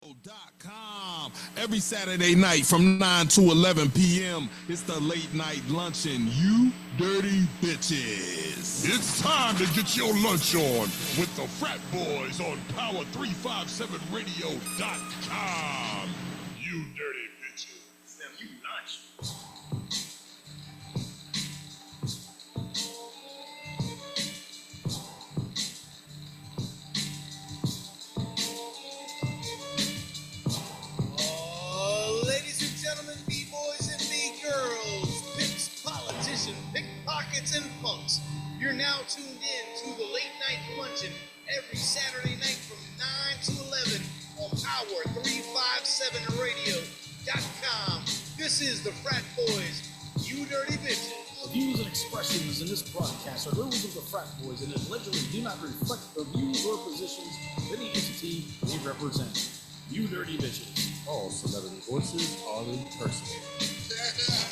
Radio.com. Every Saturday night from 9 to 11 p.m. It's the late night luncheon. You dirty bitches. It's time to get your lunch on with the frat boys on Power357Radio.com. You dirty bitches. Them you lunch. Ladies and gentlemen, B-boys and B-girls, pimps, politicians, pickpockets, and punks, you're now tuned in to the Late Night Lunchin every Saturday night from 9 to 11 on Power357Radio.com. This is the Frat Boys, you dirty bitches. The views and expressions in this broadcast are those of the frat boys and allegedly do not reflect the views or positions of any entity they represent. You dirty bitches. All celebrity voices are impersonated.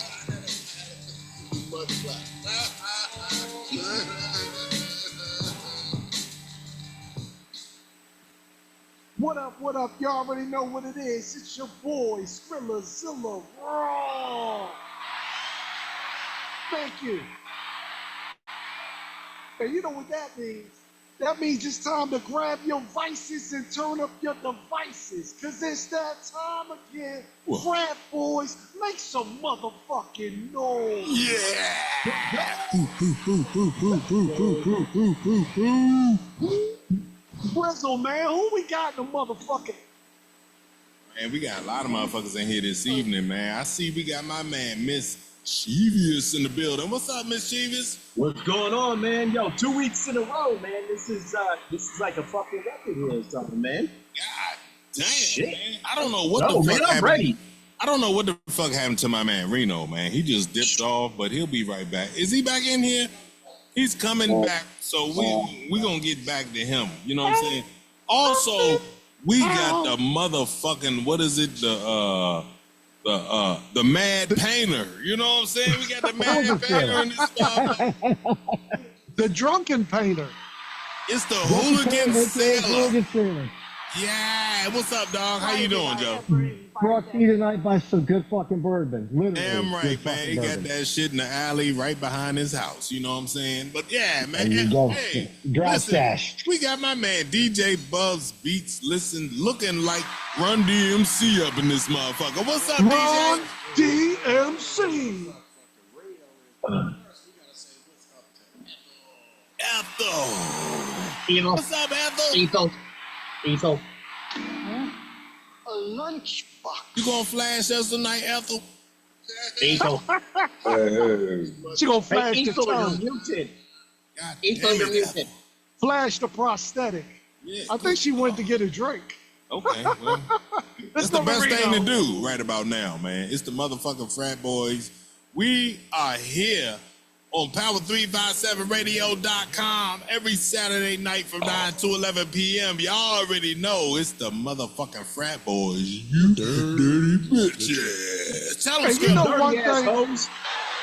What up, what up? You already know what it is. It's your boy, Skrilla Zilla Raw. Thank you. And you know what that means? That means it's time to grab your vices and turn up your devices. Cause it's that time again. What? Frat boys, make some motherfucking noise. Brizzle, man, who we got in the motherfucking? Man, we got a lot of motherfuckers in here this evening, man. I see we got my man, Miss Cheevious in the building. What's up, Miss Cheevious? What's going on, man? Yo, 2 weeks in a row, man. This is like a fucking record here or something, man. God damn, Shit. man. I don't know what the man, fuck I'm happened. ready. I don't know what the fuck happened to my man Reno, man. He just dipped off, but he'll be right back. Is he back in here? He's coming back, so we gonna get back to him. You know what I'm saying? Also, we got the motherfucking, what is it? The Mad Painter. You know what I'm saying? We got the Mad Painter in this stuff. The drunken painter. It's the Hooligan Sailor. Yeah, what's up, dog? How you doing, Joe? Brought to you tonight by some good fucking bourbon. Literally. Damn right, good man. fucking He got bourbon. that shit in the alley right behind his house. You know what I'm saying? But yeah, man. There you go. Hey, Drop listen, stash. we got my man DJ Buzz Beats. Listen, looking like Run DMC up in this motherfucker. What's up, Run DJ? DMC. Ethel. Ethel. What's up, Ethel? Ethel. A lunchbox. You gonna flash us tonight, Ethel? Ethel. She gonna flash the Ethel, you're tongue. muted. God Ethel, damn you're it, muted. Flash the prosthetic. Yeah, I think she went to get a drink. okay, well, that's the best thing to do right about now, man. It's the motherfucking frat boys. We are here on Power357Radio.com every Saturday night from 9 to 11 p.m. Y'all already know it's the motherfucking frat boys. You dirty bitches. Tell them, Hey, you know Dirty one ass thing. hoes.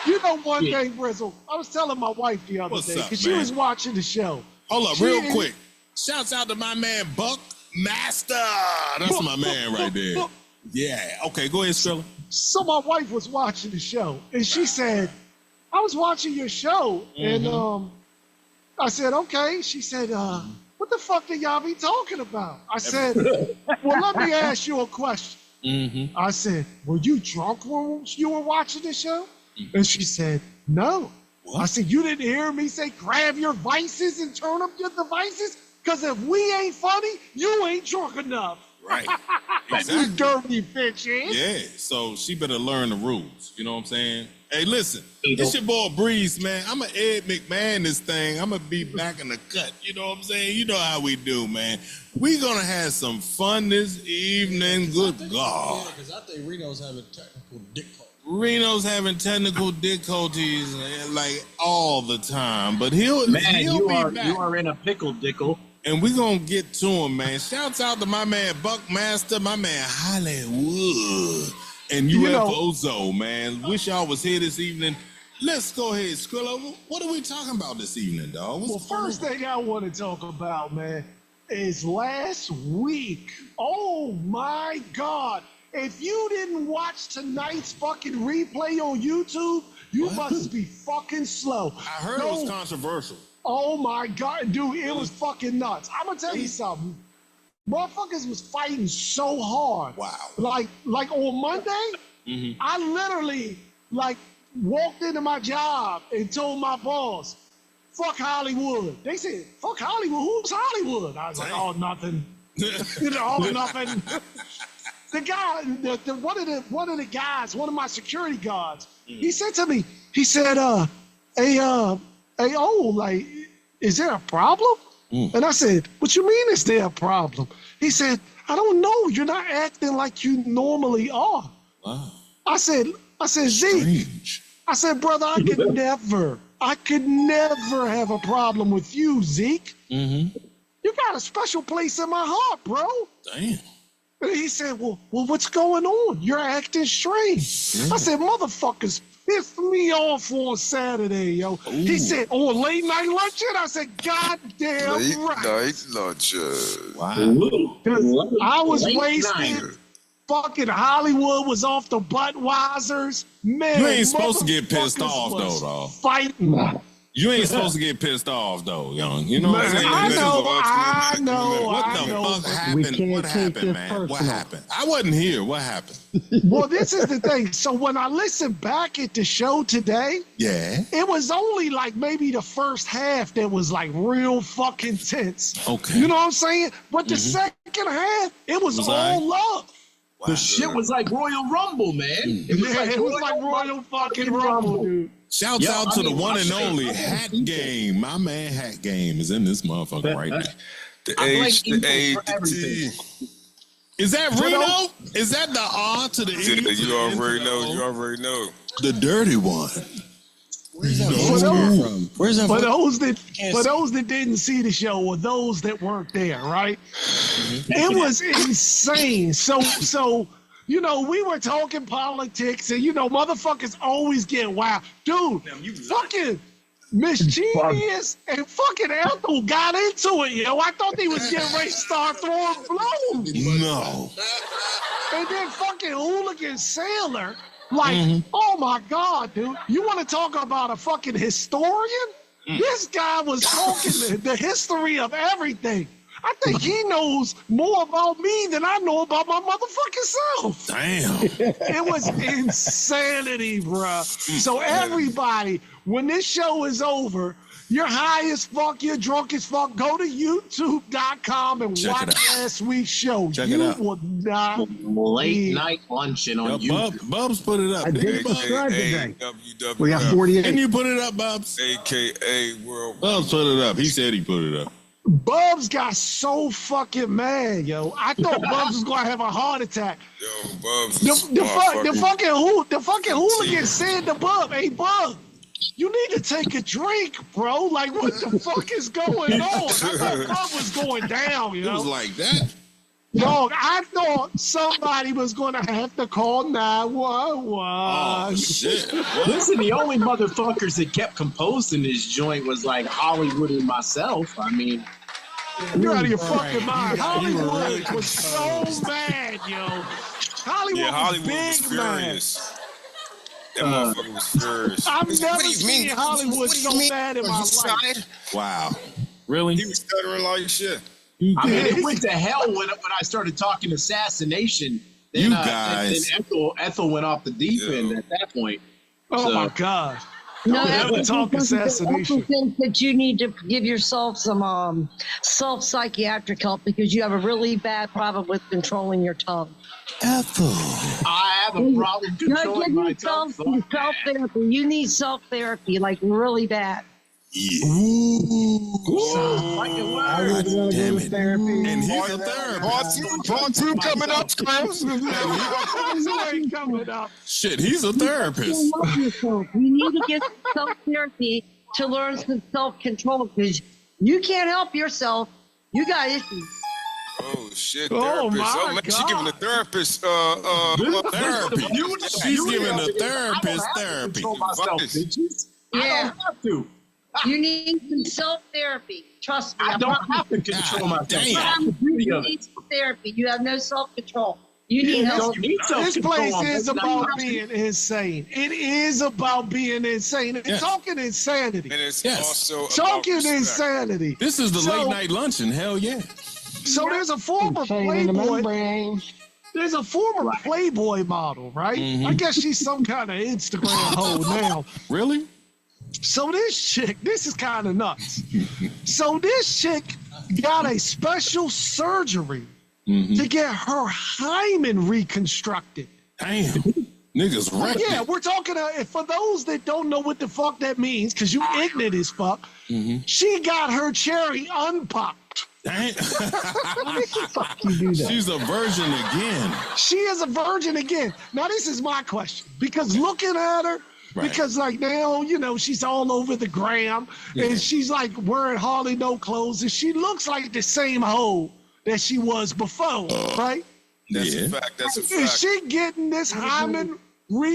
You know one Yeah. thing, Brizzle. I was telling my wife the other What's day up, because she man? was watching the show. Hold up, She real ain't- quick. Shouts out to my man Buck Master. That's my man right there. Yeah. Okay, go ahead, Skrilla. So my wife was watching the show, and she said, "I was watching your show," and I said, "Okay." She said, "What the fuck did y'all be talking about?" I said, "Well, let me ask you a question." Mm-hmm. I said, "Were you drunk when you were watching the show?" And she said, "No." What? I said, "You didn't hear me say grab your vices and turn up your devices? Because if we ain't funny, you ain't drunk enough." Right. You Exactly. dirty bitches. Yeah, so she better learn the rules. You know what I'm saying? Hey, listen, Ethel. it's your boy Breeze, man. I'm a Ed McMahon this thing. I'm going to be back in the cut. You know what I'm saying? You know how we do, man. We going to have some fun this evening. Good God. Because I think Reno's having technical difficulties. Reno's having technical difficulties like all the time, but he'll Man, be you back. are in a pickle, Dickle. And we gonna get to him, man. Shouts out to my man Buckmaster, my man Hollywood, and You know- UFO, man. Wish y'all was here this evening. Let's go ahead, Skrilla. What are we talking about this evening, dog? Well, first thing I want to talk about, man, is last week. Oh my God. If you didn't watch tonight's fucking replay on YouTube, you must be fucking slow. I heard it was controversial. Oh my God, dude, it was fucking nuts. I'm gonna tell you something. Motherfuckers was fighting so hard. Wow. Like on Monday, I literally walked into my job and told my boss, fuck Hollywood. They said, fuck Hollywood? Who's Hollywood? I was like, oh, nothing. Nothing. The guy, one of the guys, one of my security guards, he said to me, he said, like, is there a problem? And I said, what you mean is there a problem? He said, I don't know. You're not acting like you normally are. Wow. I said, Zeke. Strange. I said, brother, I could never have a problem with you, Zeke. You got a special place in my heart, bro. Damn. And he said, well, what's going on? You're acting strange. I said, motherfuckers pissed me off on Saturday, yo. Ooh. He said, on late night luncheon? I said, God damn Late right. night luncheon. Wow. 'Cause I was Late wasted. night. Fucking Hollywood was off the Budweisers. Man, You ain't supposed to get pissed motherfuckers off, was though, dog. Fighting. You ain't supposed to get pissed off, though, young. You know what I'm saying? I This is know, ultimate- I know, What I the know. fuck happened? We can't What take happened, this man? What personal. happened? I wasn't here. What happened? Well, this is the thing. So when I listened back at the show today, Yeah. it was only like maybe the first half that was like real fucking tense. Okay. You know what I'm saying? But the second half, it was Was all love. The shit was like Royal Rumble, man. It was Yeah, it was like Royal fucking Rumble, dude. Shouts Yeah, out I to the mean, one I and should- only Hat Game. My man Hat Game is in this motherfucker right now. The I blame H, the Eagles A, for the T. everything. Is that Reno? Is that the R to the E? Yeah, to you the already N to the know. O? You already know. The dirty one. Where's that For from? those, Where's that for from? those that didn't see the show or those that weren't there, right? It was insane. So you know, we were talking politics, and you know, motherfuckers always get wild, dude. Fucking Mischievous and fucking Ethel got into it, yo. I thought they was getting ready to start throwing blows. No. And then fucking Hooligan Sailor, like, oh my God, dude. You want to talk about a fucking historian? This guy was talking the history of everything. I think he knows more about me than I know about my motherfucking self. Damn. It was insanity, bruh. So everybody, when this show is over, you're high as fuck, you're drunk as fuck, go to youtube.com and Check it watch out. last week's show. Check you it out. will not Late believe. night luncheon on YouTube. Bubs put it up. I did Bubs. subscribe today. WWF, We got Can 48. you put it up, Bubs? AKA World. Bubs put it up. He said he put it up. Bubs got so fucking mad, yo. I thought Bubs was gonna have a heart attack. Yo, Bubs. The fucking hooligan said to Bub, hey Bub, you need to take a drink, bro. Like, what the fuck is going on? I thought Bub was going down, you It was know. like that. Dog, I thought somebody was gonna have to call 911. Oh, shit. What? Listen, the only motherfuckers that kept composing this joint was like Hollywood and myself. I mean, You're out of your fucking mind. Yeah, you were Hollywood really was so mad, yo. Hollywood, Yeah, Hollywood was was big mad. furious. That motherfucker was furious. I've never What do you seen mean? Hollywood What do you so mean? bad in my life. Wow. Really? He was stuttering like shit. I mean, it went to hell when I started talking assassination. Then, You then guys. Ethel went off the deep Yeah. end at that point. Oh So- my God. No, Don't ever Ethel talk thinks assassination. Ethel thinks that you need to give yourself some self-psychiatric help because you have a really bad problem with controlling your tongue. Ethel. I have a problem Not controlling give my yourself tongue. some self-therapy. You need self-therapy, like really bad. Yeah. Like it I was. was gonna Damn go to it. therapy. And he's a therapist. Part two coming up, Scrubs. ain't coming up. Shit, he's a therapist. You love yourself. You need to get self-therapy to learn some self-control because you can't help yourself. You got issues. Oh shit, Oh, therapist. my Man, she giving the God. therapist Therapy. She's giving the I don't therapist have to therapy. control myself, Fuckers. bitches. Yeah. I don't have to. You need some self-therapy. Trust me. I don't have to control myself. Damn. You need some therapy. You have no self-control. You need help. This place is about being insane. It is about being insane. It's talking insanity. And it's Yes. also Talking about respect. insanity. This is the So- late night luncheon. Hell yeah. So there's a former Insane in the Playboy. membrane. There's a former Playboy model, right? Mhm. I guess she's some kind of Instagram hoe now. Really? So this chick, this is kind of nuts. So this chick got a special surgery to get her hymen reconstructed. Damn. Niggas wrecked Yeah, it. we're talking. For those that don't know what the fuck that means, because you ignorant as fuck, she got her cherry unpopped. Damn. You do that. She's a virgin again. She is a virgin again. Now this is my question, because looking at her, Right. because like now, you know, she's all over the gram, and she's like wearing hardly no clothes, and she looks like the same hoe that she was before, right? That's Yeah. a fact. That's a Is fact. she getting this hymen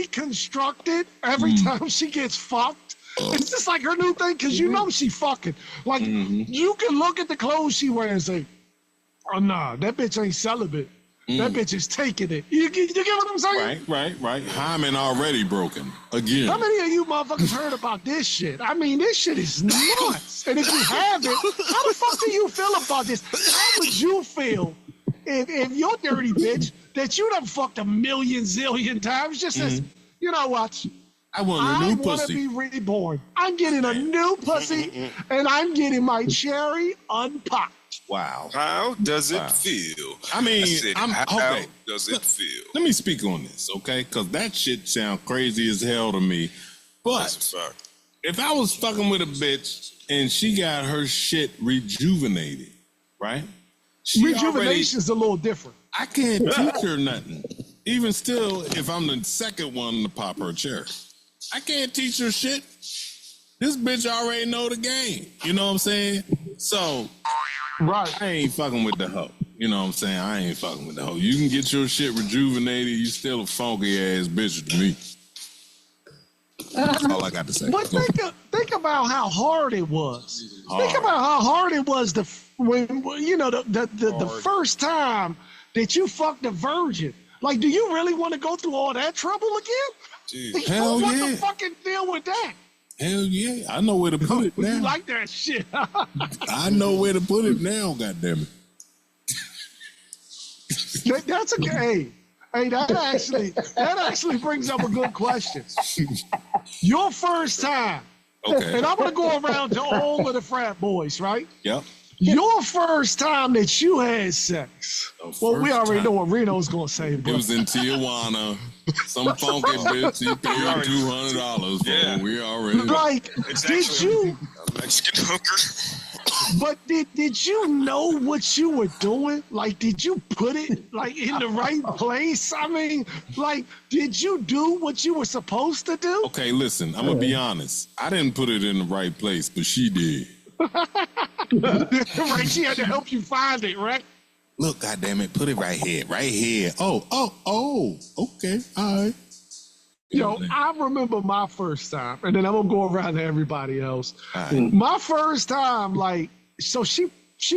reconstructed every time she gets fucked? It's just like her new thing, because you know she fucking. Like, you can look at the clothes she wears and say, oh, nah, that bitch ain't celibate. That bitch is taking it. You get what I'm saying? Right. Hymen already broken again. How many of you motherfuckers heard about this shit? I mean, this shit is nuts. And if you haven't, how the fuck do you feel about this? How would you feel if you're dirty bitch that you done fucked a million zillion times just says, you know what? I want a I new want to pussy. be reborn. I'm getting a new pussy, and I'm getting my cherry unpopped. Wow. How does it Wow. feel? I mean, said, I'm how okay. does it feel? Let me speak on this, okay? Because that shit sound crazy as hell to me. That's But a fact. if I was fucking with a bitch and she got her shit rejuvenated, right? She Rejuvenation's a little different. I can't teach her nothing. Even still, if I'm the second one to pop her cherry, I can't teach her shit. This bitch already know the game. You know what I'm saying? So Right. I ain't fucking with the hoe. You know what I'm saying? I ain't fucking with the hoe. You can get your shit rejuvenated. You still a funky ass bitch to me. That's all I got to say. But think about how hard it was. Hard. Think about how hard it was when you know the first time that you fucked a virgin. Like, do you really want to go through all that trouble again? Jeez. Hell What's yeah. the fucking deal with that? Hell yeah. I know where to put it You now. like that shit? I know where to put it now, goddammit. That's a hey. That actually brings up a good question. Your first time, Okay. and I'm gonna go around to all of the frat boys, right? Yep. Your first time that you had sex. Well, we first already time. know what Reno's gonna say, It but was in Tijuana. Some funky bitch. He paid $200 for. Yeah. We already. like, It's did actually you? a Mexican hooker. But did you know what you were doing? Like, did you put it like in the right place? I mean, like, did you do what you were supposed to do? Okay, listen. I'm gonna be honest. I didn't put it in the right place, but she did. Right, she had to help you find it, right? Look, goddammit, put it right here, right here. Oh. Okay, all right. Yo, I remember my first time, and then I'm gonna go around to everybody else. All right. My first time, like, so she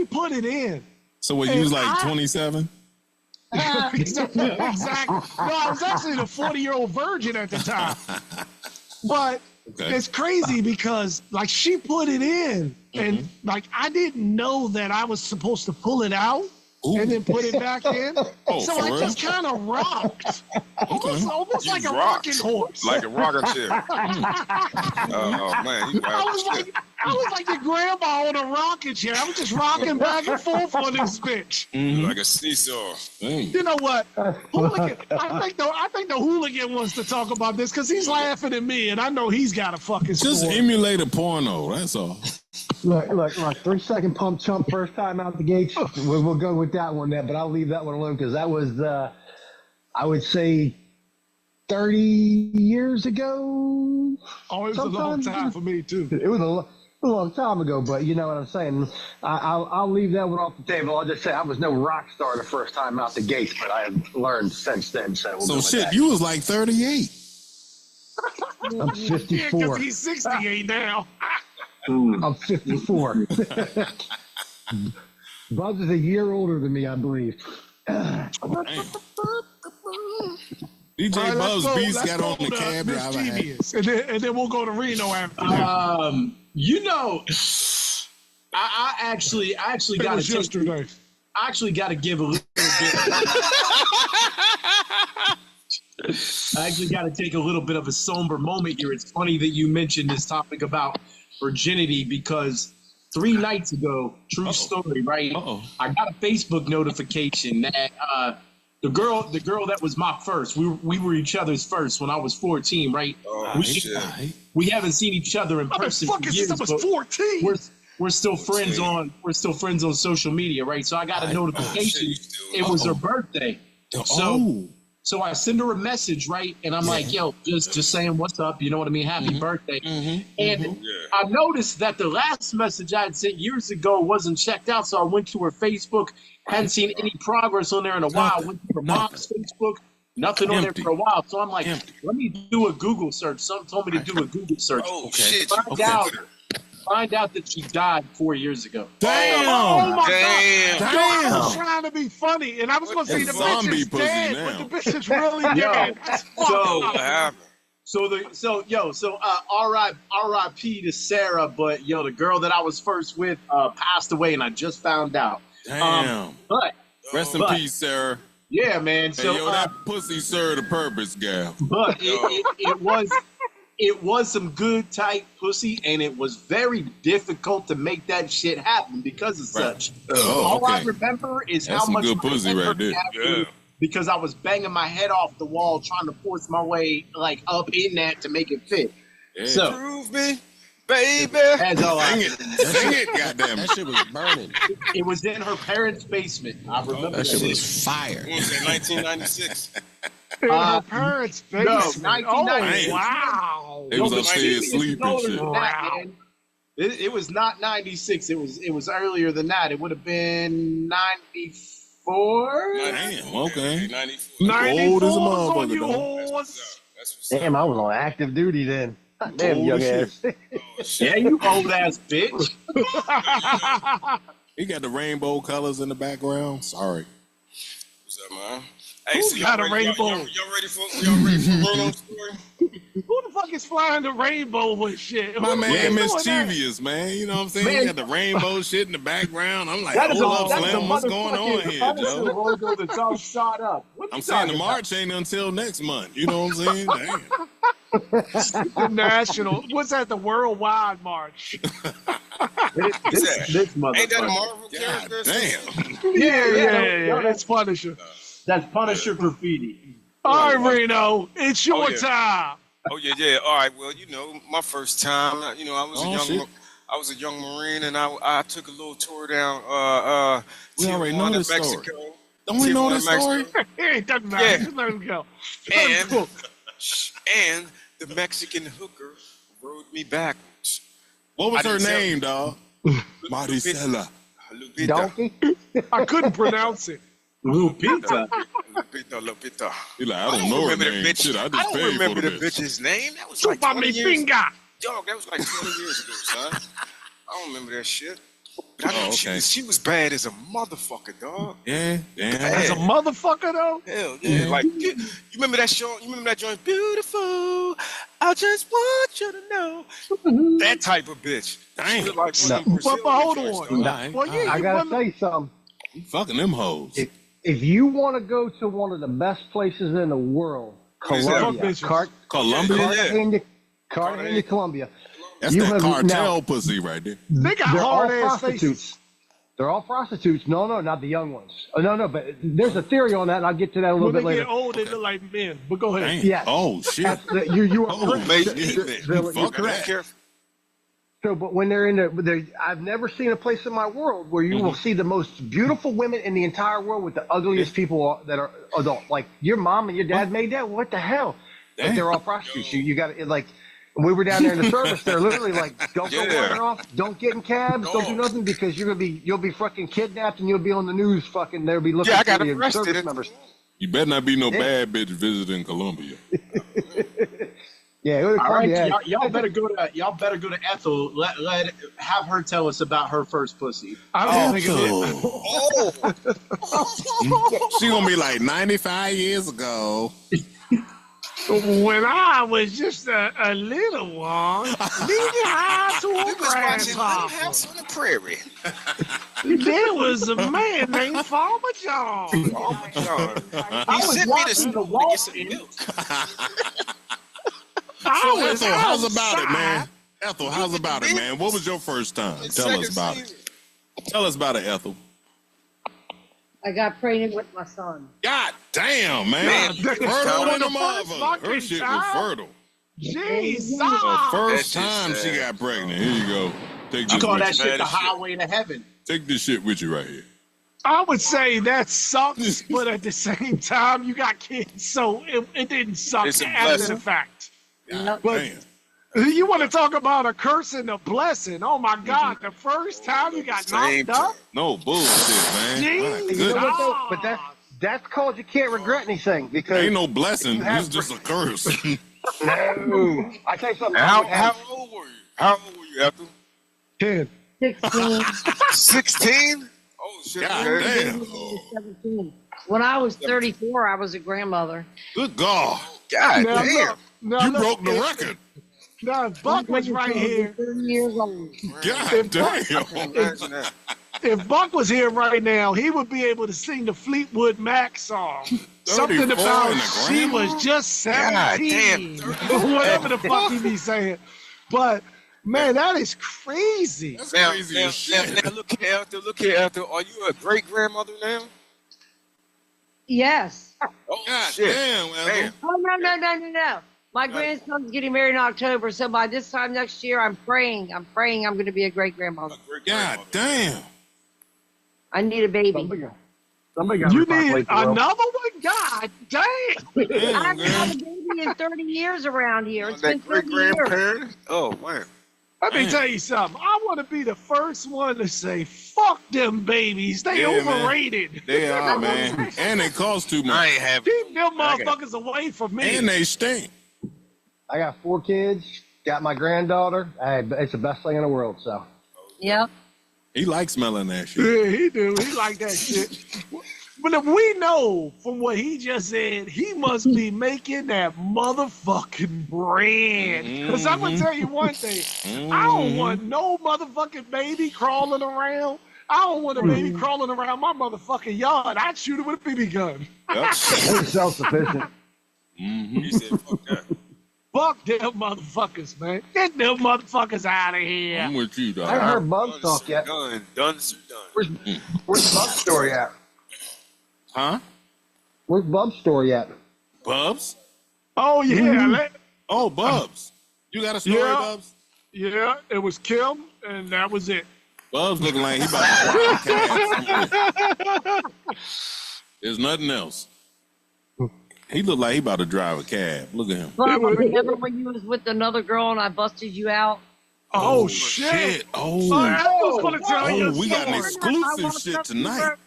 put it in. So what? You was like 27? Exactly. No, I was actually the 40-year-old virgin at the time. But Okay. it's crazy because like she put it in, and like I didn't know that I was supposed to pull it out. Ooh. And then put it back in. Oh, so for I real? just kind of rocked. Almost You like a rocked. rocking horse. Like a rocker chair. Oh, man. You I was like the grandma on a rocking chair. I was just rocking back and forth on this bitch. like a seesaw. Dang. You know what? Hooligan. I think the hooligan wants to talk about this because he's laughing at me, and I know he's got a fucking Just story. emulate a porno. That's all. Look, 3-second pump chump first time out the gates. We'll go with that one there, but I'll leave that one alone because that was, I would say, 30 years ago. Oh, it was a long time for me too. It was a long time ago, but you know what I'm saying. I'll leave that one off the table. I'll just say I was no rock star the first time out the gates, but I have learned since then. So, we'll go So with shit, that. you was like 38. I'm Yeah, 54. because he's 68 now. I'm 54. Buzz is a year older than me, I believe. DJ All right, Buzz Beast let's got go on the to cab driver hat. Mischievous, and then we'll go to Reno after that. You know, I actually It got was to yesterday. I actually got to give a little bit. I actually got to take a little bit of a somber moment here. It's funny that you mentioned this topic about virginity because 3 nights ago, true story, right? I got a Facebook notification that the girl that was my first, we were each other's first when I was 14, right? We haven't seen each other in person for years. Since I was 14. We're still friends on social media, right? So I got a notification. It was her birthday. So I send her a message, right? And I'm like, yo, just saying what's up, you know what I mean? Happy birthday. And I noticed that the last message I had sent years ago wasn't checked out. So I went to her Facebook, hadn't seen any progress on there in a while. I went to her mom's Facebook, nothing on there for a while. So I'm like, let me do a Google search. Someone told me to do a Google search. Find out that she died 4 years ago. Damn! Oh my Damn! God! I was trying to be funny, and I was going to say the bitch is dead, but the bitch is really dead. R.I.P. to Sarah, but yo, the girl that I was first with passed away, and I just found out. Damn! Rest in peace, Sarah. Yeah, man. So hey, that pussy served a purpose, gal. But it was some good tight pussy, and it was very difficult to make that shit happen because of such. All I remember is how much good pussy right there. Because I was banging my head off the wall trying to force my way like up in that to make it fit. Yeah. So prove me, baby. That's all Dang it, goddamn. That shit was burning. It was in her parents' basement. I remember That shit was fire. 1996. In her parents' basement. No, 1990. Wow. They was upstairs sleeping and shit. It was not 96. It was earlier than that. It would have been 94. Damn, okay. 94. Old as a on you, motherfucker. horse. Damn, I was on active duty then. Damn, Old young as ass. Yeah, you old ass bitch. He got the rainbow colors in the background. Sorry. What's up, man? Hey, Who's so got a y'all ready, rainbow? y'all ready for Rolo's story? Who the fuck is flying the rainbow with shit? My man Who's doing mischievous, man. You know what I'm saying? Man. He got the rainbow shit in the background. I'm like, That is hold up, that's Slim, what's going on motherfucking here, Joe? logo that's all shot up. What you I'm saying the talking march ain't until next month. You know what I'm saying? Damn. that? The national. What's that? The worldwide march. This motherfucker. Ain't that a Marvel God character? damn. Yeah. That's Punisher. That's Punisher graffiti. All right, Reno, it's your time. Oh yeah. All right. Well, you know, my first time. You know, I was a young Marine, and I took a little tour down. We already know Tijuana, this story. Mexico. Don't we know this story? It doesn't matter. Yeah. Just let him go. And the Mexican hooker rode me backwards. What was I her didn't name, dog? Maricela. Lupita. Donkey? I couldn't pronounce it. Lupita. Lupita. He like, I don't know her remember name. the bitch. Shit, I I just don't paid remember for the the bitch. bitch's name. That was like Chupa 20 mi years. finger. Dog, that was like 20 years ago, son. I don't remember that shit. But I know okay. she was bad as a motherfucker, dog. Yeah, damn. As a motherfucker, though? Hell yeah. Like, you remember that show? You remember that joint? Beautiful. I just want you to know. That type of bitch. Damn. She looked like one of them But Brazilian hold joints, on. dog. Well, yeah, I you gotta won the- say something. You fucking them hoes. If you want to go to one of the best places in the world, is that? Colombia, Colombia? Cartagena, Colombia. That's You that have- cartel now- pussy right there. They got They're all hard ass faces. prostitutes. They're all prostitutes. No, not the young ones. Oh, no, but there's a theory on that, and I'll get to that a little When bit they later. get old, they look like men. But go ahead. Damn. Yes. Oh, shit. You are Oh, correct. man. You're Fuck correct. that. So, but when they're in the, I've never seen a place in my world where you will see the most beautiful women in the entire world with the ugliest people that are adult. Like your mom and your dad made that. What the hell? Like they're all prostitutes. You got to like. When we were down there in the service, they're literally like, "Don't go running off. Don't get in cabs. Don't do nothing because you'll be fucking kidnapped and you'll be on the news. Fucking they'll be looking Yeah, I for got your service arrested. members." You better not be no bad bitch visiting Colombia. Yeah, it was All right, yeah. y'all better go to Ethel. Have her tell us about her first pussy. I was thinking She gonna be like 95 years ago. when I was just a little one, leaving high to We a was watching Little grandpa. House on the Prairie. There was a man named Farmer John. Oh my God. I He was sent me to watching school the to get some Walton. milk. I was Ethel, how's about it, man? outside. Ethel, how's about it, man? What was your first time? Tell Second us about season. it. Tell us about it, Ethel. I got pregnant with my son. God damn, man. Man, Fertile for in the the first motherfucker. fucking Her shit was time? fertile. Jesus. The first That shit time she sad. got pregnant. Here you go. Take You this call that with you. shit the Bad as shit. highway to heaven. Take this shit with you right here. I would say that sucks, but at the same time, you got kids, so it didn't suck It's a after blessing. the fact. God But damn. you want to talk about a curse and a blessing? Oh my God! The first time you got Same knocked up, No bullshit, man. My Jesus. You know goodness. what though? But that's called you can't regret anything because Ain't no blessing. You have It's just a curse. no. I tell you something. How old were you? How old were you, Ethel? 10. 16, 16? Oh shit. God Okay. damn. 17. When I was 34, I was a grandmother. Good God. God Now, damn. look, now, You look, broke the if- record. Now, if Buck was right here. 30 years old. God damn. Imagine that. If Buck was here right now, he would be able to sing the Fleetwood Mac song. Something 34 about and a she grandma? was just God 17. damn. Whatever the fuck he be saying. But, man, that is crazy. That's Now, crazy now, as shit. now, look here, Ethel. Look here, Ethel. Are you a great grandmother now? Yes. Oh God shit. damn, Ethel. Damn. Oh, no. My grandson's getting married in October, so by this time next year, I'm praying I'm going to be a great grandmother. God damn. I need a baby. Somebody got You repopulate need the world. another one? God damn. I Damn, haven't had a man. baby in 30 years around here. It's been That great 30 years. grandparent? Oh man. Let me Man. tell you something. I want to be the first one to say, fuck them babies. They Yeah, man. overrated. They are, man. And they cost too I much. ain't have. Keep them I got- motherfuckers away from me. And they stink. I got 4 kids. Got my granddaughter. It's the best thing in the world. So Yep. He likes smelling that shit. Yeah, he do. He like that shit. But if we know from what he just said, he must be making that motherfucking bread. Because I'm going to tell you one thing. I don't want no motherfucking baby crawling around. I don't want a baby crawling around my motherfucking yard. I'd shoot it with a BB gun. Yep. they're self-sufficient. He said, "Fuck that." Fuck them motherfuckers, man. Get them motherfuckers out of here. I'm with you, I dog. haven't heard Bubs talk yet. Done. Done. Where's Bub's story at? Huh? Where's Bub's story at? Bubs? Oh, yeah. Oh, Bubs. You got a story, Yeah. Bubs? Yeah, it was Kim, and that was it. Bubs looking like he about to drive a cab. There's nothing else. He look like he about to drive a cab. Look at him. But remember when you was with another girl and I busted you out? Oh, shit. Oh, I was going to tell you. oh, we got an I exclusive walked shit up to tonight. her.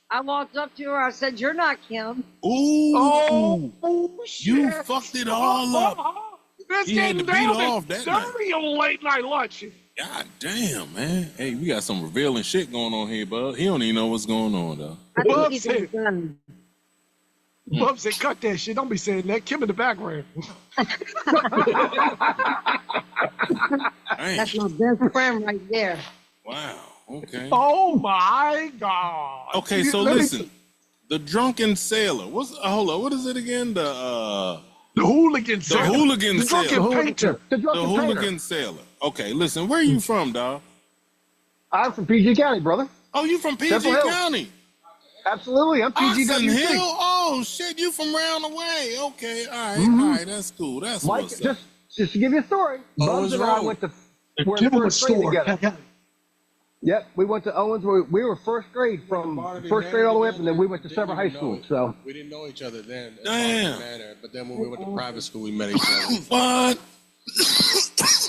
I walked up to her. I said, "You're not Kim." Ooh, shit. you fucked it all up. This He had to getting beat down off that night. dirty on late night lunch. God damn, man. Hey, we got some revealing shit going on here, bud. He don't even know what's going on, though. I think Bub he's said- done. Bub said, cut that shit. Don't be saying that. Kim in the background. Dang. That's my best friend right there. Wow. Okay. Oh, my God. Okay, so Let me- listen. The drunken sailor. Hold on. What is it again? The hooligan The sailor. hooligan The drunken sailor. painter. The The drunken painter. hooligan sailor. Okay, listen. Where are you from, dog? I'm from PG County, brother. Oh, you from PG Temple Hill. County? Absolutely. I'm Oxon PGWC. Hill? Oh, shit. You from round the way. Okay. All right. All right. That's cool. That's Mike, what's up. just to give you a story, Bubs and I went to we're in Give him a first grade store. together. Yep, we went to Owens. We were first grade from first grade all the way up, and then we went to several high schools. So We didn't know each other then. Damn. But then when we went to private school, we met each other. What?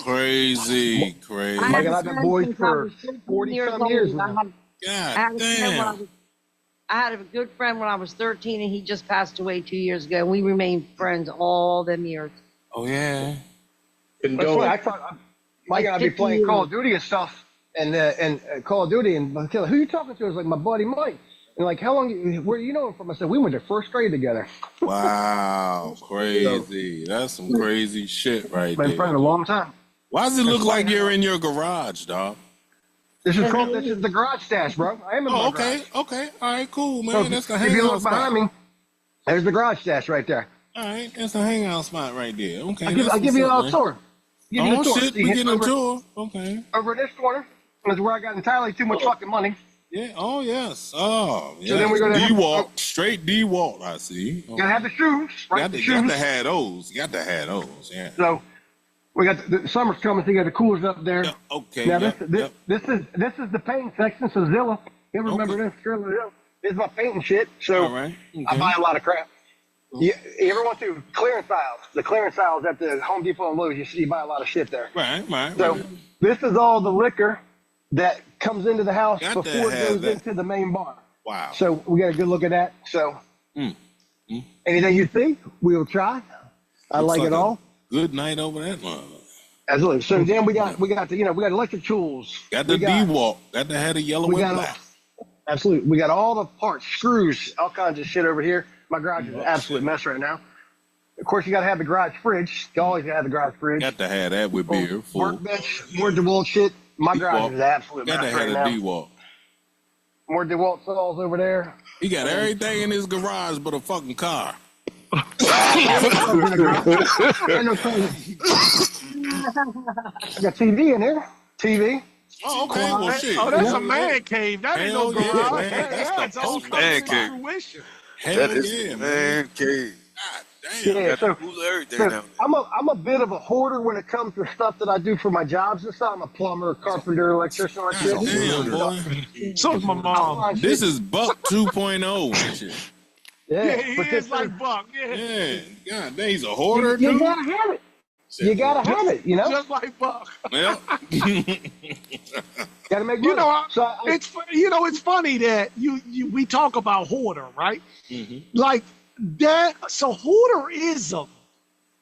Crazy. Crazy. I Mike had and a I've been friend boys since I for was 13 40-some old. years I now. had God a friend when damn. I had a good friend when I was 13, and he just passed away 2 years ago. We remained friends all them years. Oh, yeah. Couldn't That's do why I it. thought Mike and I'd be playing Call of Duty and stuff, and Call of Duty, and who you talking to? I was like, my buddy Mike. And like, how long? Where you know him from? I said, we went to first grade together. Wow, crazy. That's some crazy shit right Been there. friends a long time. Why does it look like you're in your garage, dog? This is the garage stash, bro. I am in my garage. Okay. All right, cool, man. So That's the if you hangout look spot. behind me, there's the garage stash right there. All right, that's the hangout spot right there. Okay, I'll give you a tour. Oh shit, we getting a tour. Okay. Over this corner is where I got entirely too much fucking money. Yeah. Oh yes. Oh yeah. So then we're gonna D-Walt, straight D-Walt. I see. Okay. Gotta have the shoes, right? Got the to shoes. have those. Got to have those. Yeah. So we got the summer's coming, so you got the coolers up there. Yeah, okay. Now Yep, this is the paint section. So Zilla, you remember this? Surely Zilla. This is my painting shit. So All right. Okay. I buy a lot of crap. You ever went to clearance aisles? The clearance aisles at the Home Depot and Lowe's, you buy a lot of shit there. Right. So this is all the liquor that comes into the house Got to before it have goes that. into the main bar. Wow. So we got a good look at that. So anything you think, we'll try. I Looks like it a all. Good night over that one. Absolutely. So then we got the we got electric tools. Got the We got- D-Walt. Got to have the yellow we and got black. absolutely. We got all the parts, screws, all kinds of shit over here. My garage is an absolute mess right now. Of course, you got to have the garage fridge. You always got to have the garage fridge. Got to have that with beer. Full. Workbench, more DeWalt shit. My garage D-Walt. is an absolute Got mess to right have now. the D-Walt. More DeWalt saws over there. He got everything in his garage but a fucking car. I got TV in there. TV. Oh, okay. Well, shit. Oh, that's a man cave. That ain't no Hell yeah, garage. man. Yeah, That's it's all the coming man to cave. fruition. Hell That is yeah, man cave. God damn. Yeah, so, Who's everything so now? I'm a bit of a hoarder when it comes to stuff that I do for my jobs and stuff. I'm a plumber, carpenter, electrician, God electrician. damn, boy. So is my mom. This is Buck 2.0 and shit. Yeah, Yeah, he but is this like Buck. Yeah, Yeah. God damn, he's a hoarder, you dude. gotta have it. You gotta have it. You know, just like Buck. Well, gotta make money. You know, so it's funny that we talk about hoarder, right? Like that. So hoarderism.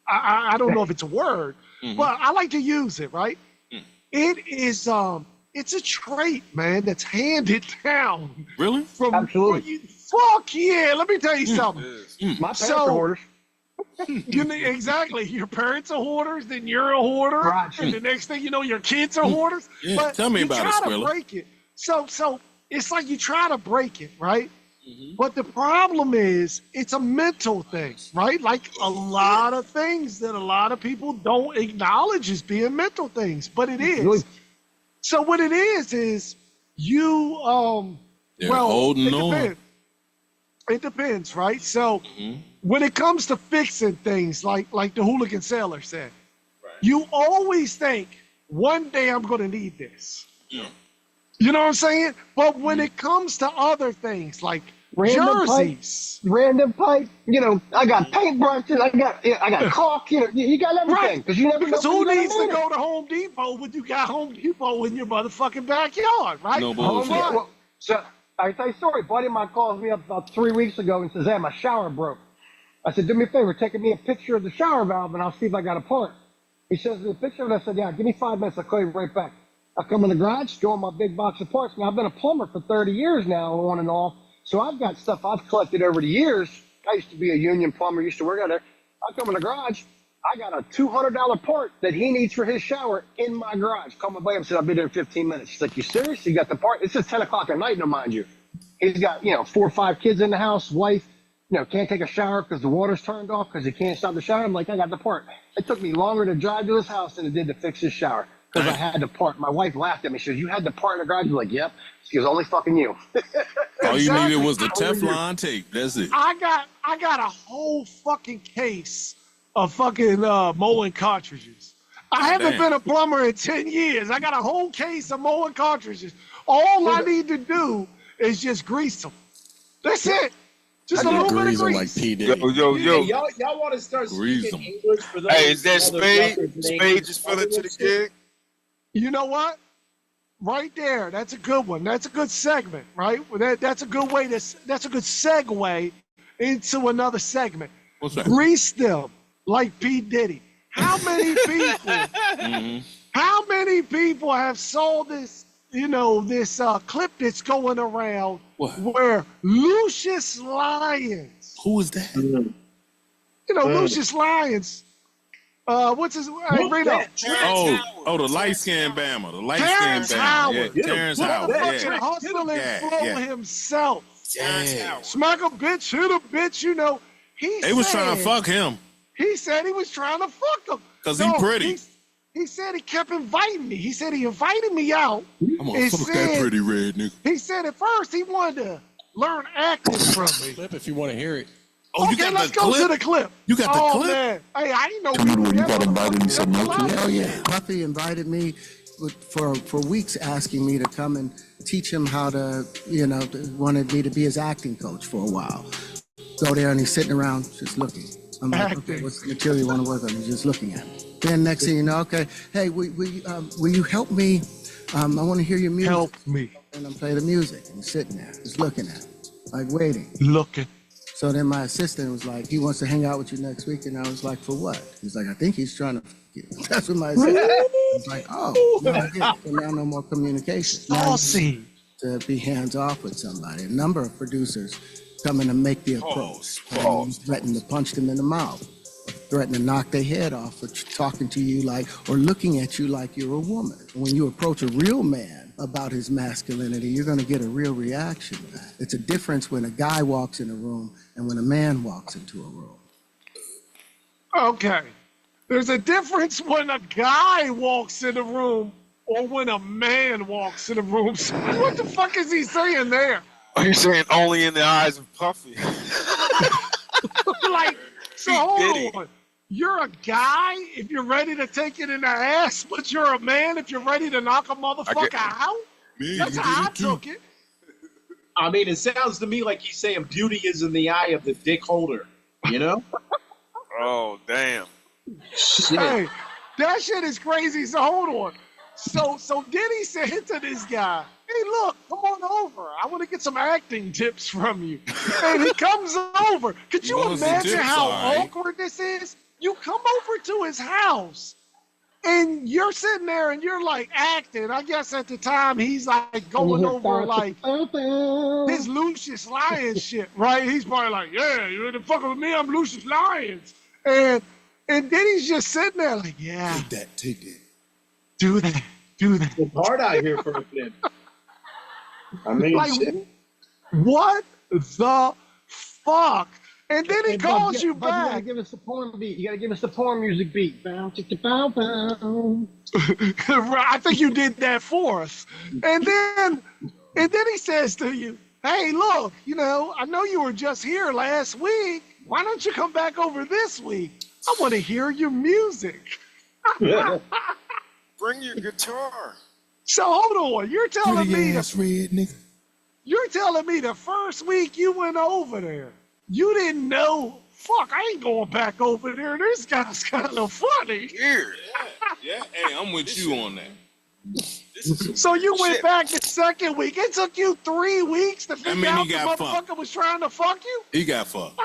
I don't know if it's a word, but I like to use it. Right? It is. It's a trait, man, that's handed down. really? From Absolutely. Fuck yeah! Let me tell you something. my parents So- are hoarders. Exactly. Your parents are hoarders, then you're a hoarder, Right. and the next thing you know, your kids are hoarders. Yeah, But tell me you about try it, to Skrilla. break it. So it's like you try to break it, right? But the problem is, it's a mental thing, right? Like a lot of things that a lot of people don't acknowledge as being mental things, but it is. Really? So what it is you They're well, holding it on. depends. It depends, right? So when it comes to fixing things, like the hooligan sailor said, you always think one day I'm going to need this. Yeah. You know what I'm saying? But when it comes to other things like Random jerseys, Random pipe. You know, I got paintbrushes. I got caulk. You know, you got everything right? because you never know Because when who you're needs to gonna need go to Home Depot when you got Home Depot in your motherfucking backyard, right? No it. bullshit. Yeah, well, so I tell you a story. A buddy of mine calls me up about 3 weeks ago and says, "Hey, my shower broke." I said, "Do me a favor, take me a picture of the shower valve and I'll see if I got a part." He says, "The picture of it." I said, "Yeah, give me 5 minutes. I'll call you right back." I come in the garage, go in my big box of parts. Now I've been a plumber for 30 years now, on and off. So I've got stuff I've collected over the years. I used to be a union plumber, used to work out there. I come in the garage, I got a $200 part that he needs for his shower in my garage. Call my buddy up and said, "I'll be there in 15 minutes. He's like, "You serious? You got the part?" It's just 10 o'clock at night, no, mind you. He's got, 4 or 5 kids in the house, wife, can't take a shower because the water's turned off because he can't stop the shower. I'm like, I got the part. It took me longer to drive to his house than it did to fix his shower because I had the part. My wife laughed at me. She says, "You had the part in the garage?" I'm like, "Yep." She goes, "Only fucking you." All you Exactly. needed was the Teflon tape. That's it. I got a whole fucking case of fucking mowing cartridges. I haven't Damn. been a plumber in 10 years. I got a whole case of mowing cartridges. All I need to do is just grease them. That's it. Just a little bit of Grease 'em like grease. P. Diddy. Yo. Y'all want to start Grease speaking 'em. English for those? Hey, is that Spade? motherfuckers in Spade English just fell into the shit? gig. You know what? Right there. That's a good one. That's a good segment, right? Well, that's a good way that's a good segue into another segment. What's that? Grease them like P. Diddy. how many people, how many people have saw this, this clip that's going around where Lucius Lyons. Who is that? Lucius Lyons. What's his? Read up. The light skinned Bama. The light skinned Terrence Bama. Howard. Yeah, Terrence Howard. Fucking Yeah. hustling flow himself. Yeah. Smack a bitch, hit a bitch. They was trying to fuck him. He said he was trying to fuck him. Because he pretty. He said he kept inviting me. He said he invited me out. I'm gonna fuck that pretty red nigga. He said at first he wanted to learn acting from me. Clip if you want to hear it. Oh, you got let's the go clip? to the clip. You got the clip? Man. Hey, I didn't know You got invited, he said no to you. Hell yeah. Puffy invited me for weeks, asking me to come and teach him how to, wanted me to be his acting coach for a while. Go there and he's sitting around just looking. I'm like, okay, what's the material you want to work on? He's just looking at me. Then next thing you know, okay, hey, will you help me? I want to hear your music. Help me. And I'm playing the music. And he's sitting there, just looking at me, like waiting. Looking. So then my assistant was like, he wants to hang out with you next week. And I was like, for what? He's like, I think he's trying to f you. That's what my assistant I was like, oh, no, I get it. So now no more communication. Saucy. To be hands off with somebody. A number of producers coming to make the approach. Threatening to punch them in the mouth. Threatening to knock their head off for talking to you or looking at you like you're a woman. When you approach a real man about his masculinity, you're going to get a real reaction. It's a difference when a guy walks in a room and when a man walks into a room. Okay. There's a difference when a guy walks in a room or when a man walks in a room. So what the fuck is he saying there? You're saying only in the eyes of Puffy. So hold on. You're a guy if you're ready to take it in the ass, but you're a man if you're ready to knock a motherfucker out? That's how I took it. I mean, it sounds to me like he's saying beauty is in the eye of the dick holder, Oh, damn. Shit. Hey, that shit is crazy. So hold on. So Diddy said to this guy, hey, look, come on over. I want to get some acting tips from you. And he comes over. Could you imagine how awkward this is? You come over to his house, and you're sitting there, and you're, acting. I guess at the time, he's, going over, his Lucius Lyons shit, right? He's probably like, yeah, you're the fucking with me, I'm Lucius Lyons. And then he's just sitting there like, yeah. Take that. Do that. It's hard out here for a kid. I mean, shit. What the fuck? And then he calls you back. You gotta give us the porn beat. You gotta give us the porn music beat. Bow, chicka, bow, bow. I think you did that for us. And then he says to you, hey, look, I know you were just here last week. Why don't you come back over this week? I want to hear your music. Bring your guitar. So hold on. You're telling me red nigga. You're telling me the first week you went over there, you didn't know, fuck, I ain't going back over there. This guy's kind of funny. Weird. Yeah. Hey, I'm with you on that. So you went back the second week. It took you 3 weeks to figure out the motherfucker was trying to fuck you? He got fucked.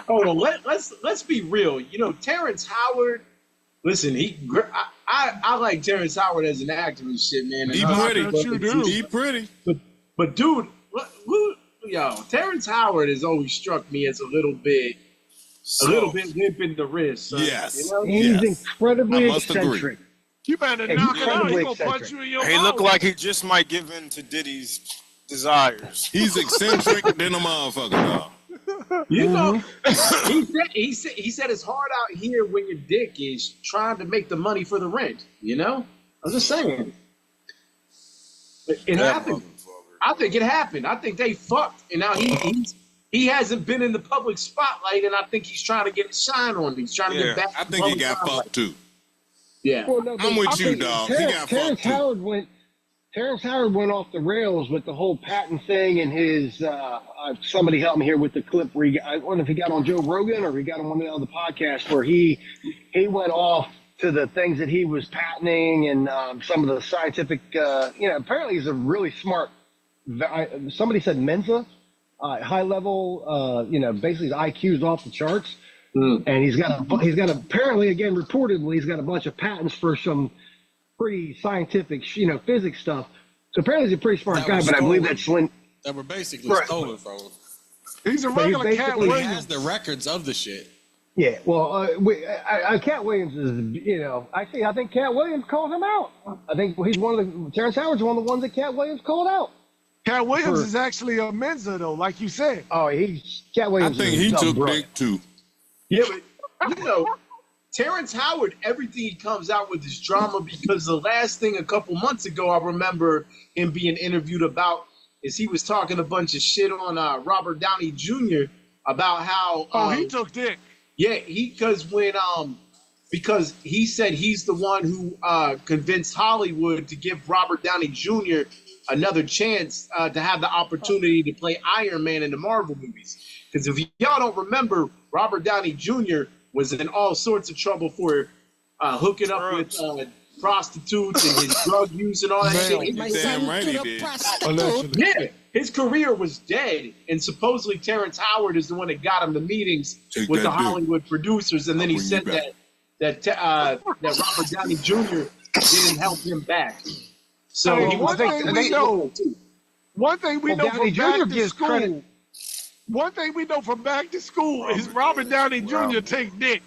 Hold on, let's be real. Terrence Howard. Listen, I like Terrence Howard as an actor and shit, man. He pretty. He pretty. But dude, Terrence Howard has always struck me as a little bit limp in the wrist. Son. Yes. He's incredibly eccentric. Agree. You better knock it out. He's gonna punch you in your mouth. He look like he just might give in to Diddy's desires. He's eccentric than a motherfucker, dog. He said it's hard out here when your dick is trying to make the money for the rent. I'm just saying. It happened. I think it happened. I think they fucked, and now he hasn't been in the public spotlight, and I think he's trying to get a shine on him. He's trying to get back. I think he got fucked too. Yeah, I'm with you, dog. He got fucked too. Terrence Howard went off the rails with the whole patent thing and his. Somebody help me here with the clip where I wonder if he got on Joe Rogan or he got on one of the other podcasts where he went off to the things that he was patenting and some of the scientific. Apparently he's a really smart. Somebody said Mensa, high level. Basically the IQ's off the charts. And he's got apparently, again, reportedly, he's got a bunch of patents for some pretty scientific, physics stuff. So apparently he's a pretty smart guy, but I believe that's when that were basically stolen from him. He's a regular Cat He Williams. has the records of the shit. Yeah, well, Cat Williams is, I think Cat Williams called him out. I think he's Terrence Howard's one of the ones that Cat Williams called out. Cat Williams is actually a Mensa, though, like you said. Oh, Cat Williams. I think he took dick too. Yeah, but Terrence Howard, everything he comes out with is drama because the last thing a couple months ago I remember him being interviewed about is he was talking a bunch of shit on Robert Downey Jr. about how he took dick. Yeah, because he said he's the one who convinced Hollywood to give Robert Downey Jr. another chance to have the opportunity to play Iron Man in the Marvel movies. Because if y'all don't remember, Robert Downey Jr. was in all sorts of trouble for hooking up with prostitutes and his drug use and all that shit. Damn right he did. Yeah, his career was dead, and supposedly Terrence Howard is the one that got him the meetings with the Hollywood producers, and then he said that Robert Downey Jr. didn't help him back. So one thing we know from back to school. One thing we know from back to school is Robert Downey Jr. take dick.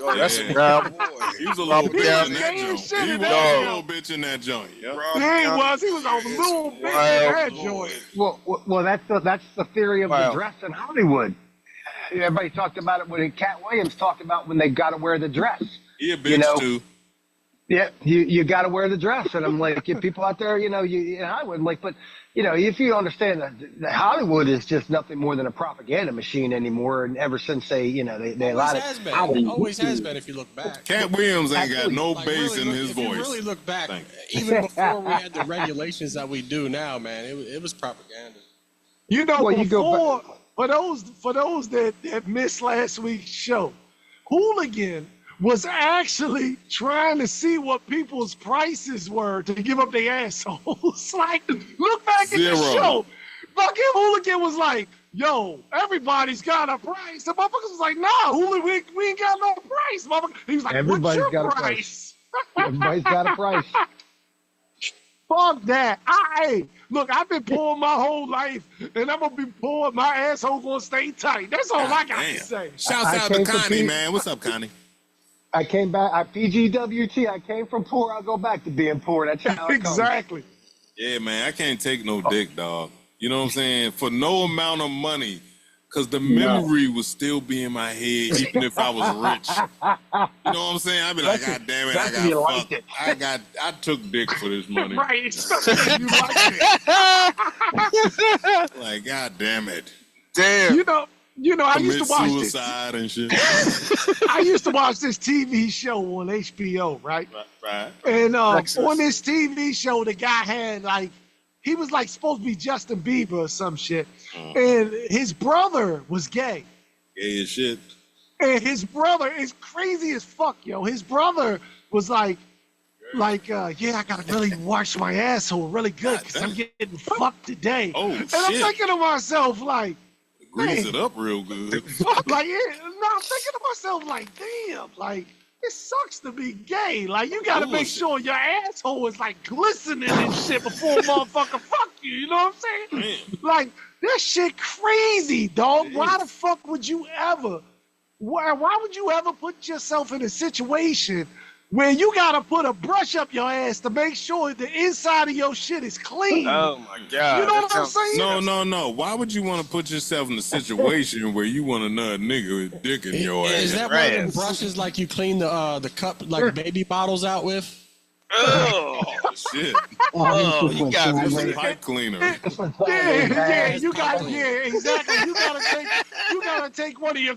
Oh, that's a guy boy. He was a little bitch in that joint. He was a little bitch in that joint. He was a little bitch in that joint. Well, that's the theory of the dress in Hollywood. Everybody talked about it when Cat Williams talked about when they got to wear the dress. He a bitch too. Yeah, you got to wear the dress, and I'm like, if people out there, I would like, but if you understand that Hollywood is just nothing more than a propaganda machine anymore, and ever since they allowed it, always has been. If you look back, Cat Williams ain't got no bass in his voice. If you really look back, even before we had the regulations that we do now, man, it was propaganda. For those that missed last week's show, Hooligan was actually trying to see what people's prices were to give up their assholes. Like, look back at the show. Fucking Hooligan was like, yo, everybody's got a price. The motherfuckers was like, nah, Hooligan, we ain't got no price, motherfucker. He was like, everybody's what's your got price? Everybody's got a price. Fuck that. Look, I've been pulling my whole life, and I'm going to be pulling. My asshole going to stay tight. That's all I got to say. Shouts out to Connie, man. What's up, Connie? I came back. PGWT. I came from poor. I'll go back to being poor. That's how it exactly. Comes. Yeah, man. I can't take no dick, dog. You know what I'm saying? For no amount of money, because the memory would still be in my head, even if I was rich. You know what I'm saying? I'd be like, God damn it, I got I took dick for this money. Right. You liked it. Like, God damn it. Damn. I used to watch suicide and shit. I used to watch this TV show on HBO, right? Right. And on this TV show, the guy had he was supposed to be Justin Bieber or some shit. And his brother was gay. Gay as shit. And his brother is crazy as fuck, yo. His brother was yeah, I gotta really wash my asshole really good because I'm getting fucked today. Oh, and I'm thinking to myself, grease it up real good. I'm thinking to myself, damn, it sucks to be gay. You gotta make sure your asshole is glistening and shit before a motherfucker fuck you. You know what I'm saying? Man. That shit crazy, dog. Why the fuck would you ever? Why would you ever put yourself in a situation where you gotta put a brush up your ass to make sure the inside of your shit is clean? Oh my God. You know what I'm saying? No. Why would you want to put yourself in a situation where you want another nigga with dick in your ass? Is that one of them brushes you clean the cup baby bottles out with? Oh shit! You got a pipe cleaner. Yeah, you got exactly. You gotta take one of your